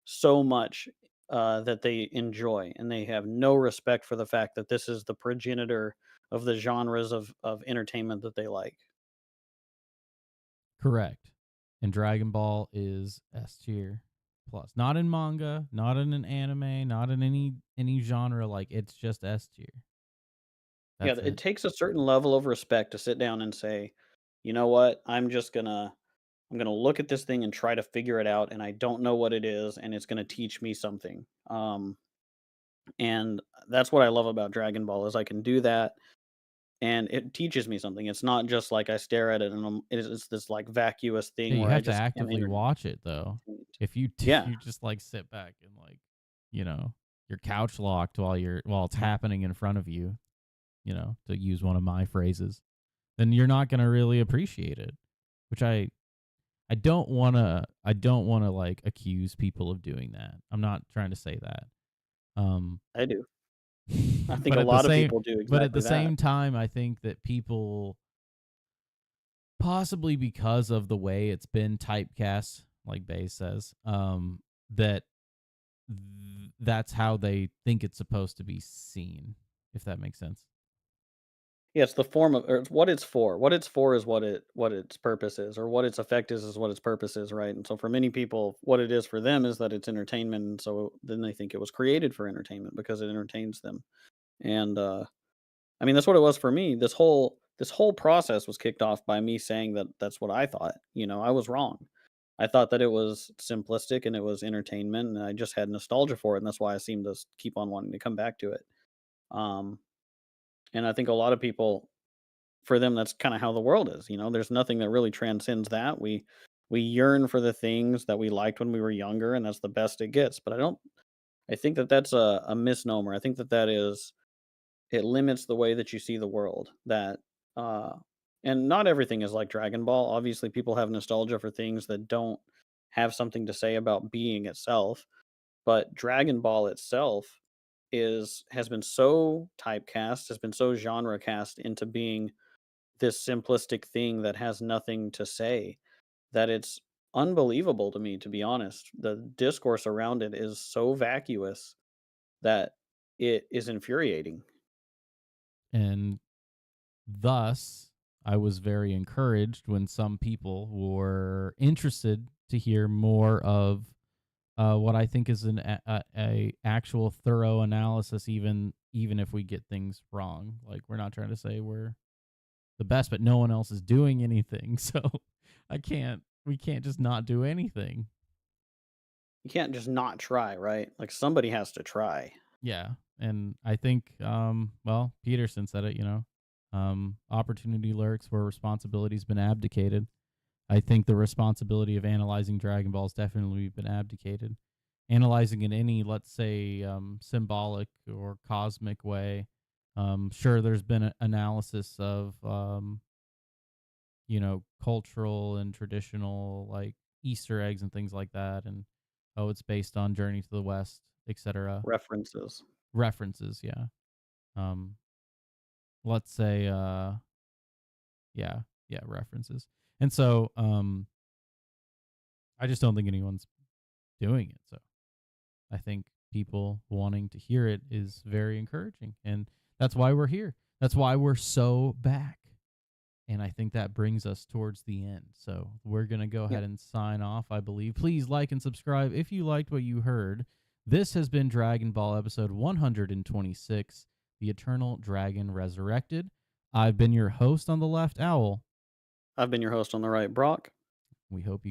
so much, that they enjoy, and they have no respect for the fact that this is the progenitor of the genres of entertainment that they like. Correct. And Dragon Ball is S tier plus. Not in manga, not in an anime, not in any genre. Like it's just S tier. Yeah, That's it it. takes a certain level of respect to sit down and say, "You know what? I'm gonna look at this thing and try to figure it out, and I don't know what it is, and it's gonna teach me something." And that's what I love about Dragon Ball is I can do that, and it teaches me something. It's not just like I stare at it and it's this like vacuous Yeah, thing you where I have to just am actively watch it though. entertained. If you if Yeah, you just like sit back and like, you know, you're couch locked while it's happening in front of you, to use one of my phrases, then you're not going to really appreciate it. Which I don't want to like accuse people of doing that. I'm not trying to say that. Um I do. I think but a at the lot of same people do but at the exactly that. same time I think that people, possibly because of the way it's been typecast, like Bay says, that that's how they think it's supposed to be seen, if that makes sense. Yeah, it's the form of or it's what it's for. What it's for is what its purpose is, or what its effect is what its purpose is, right? And so for many people, what it is for them is that it's entertainment, and so then they think it was created for entertainment because it entertains them. And I mean, that's what it was for me. This whole process was kicked off by me saying that that's what I thought. I was wrong. I thought that it was simplistic and it was entertainment, and I just had nostalgia for it, and that's why I seem to keep on wanting to come back to it. Um, and I think a lot of people, for them, that's kind of how the world is. There's nothing that really transcends that. We yearn for the things that we liked when we were younger, and that's the best it gets. But I don't. I think that that's a misnomer. I think that it limits the way that you see the world. Uh, and not everything is like Dragon Ball. Obviously, people have nostalgia for things that don't have something to say about being itself. But Dragon Ball itself has been so typecast, has been so genre cast into being this simplistic thing that has nothing to say, that it's unbelievable to me, to be honest. The discourse around it is so vacuous that it is infuriating. And thus, I was very encouraged when some people were interested to hear more of what I think is a actual thorough analysis, even if we get things wrong. Like we're not trying to say we're the best, but no one else is doing anything, so we can't just not do anything. You can't just not try, right? Like, somebody has to try. Yeah, and I think well, Peterson said it. Opportunity lurks where responsibility's been abdicated. I think the responsibility of analyzing Dragon Ball has definitely been abdicated. Analyzing in any, let's say, symbolic or cosmic way. Sure, there's been an analysis of, cultural and traditional like Easter eggs and things like that, and oh, it's based on Journey to the West, etc. References. References, yeah. Um, let's say, yeah, yeah, references, and so, I just don't think anyone's doing it. So I think people wanting to hear it is very encouraging. And that's why we're here. That's why we're so back. And I think that brings us towards the end. So we're going to go Yeah. ahead and sign off, I believe. Please like and subscribe if you liked what you heard. This has been Dragon Ball episode 126, The Eternal Dragon Resurrected. I've been your host on the left, Owl. I've been your host on the right, Brock. We hope you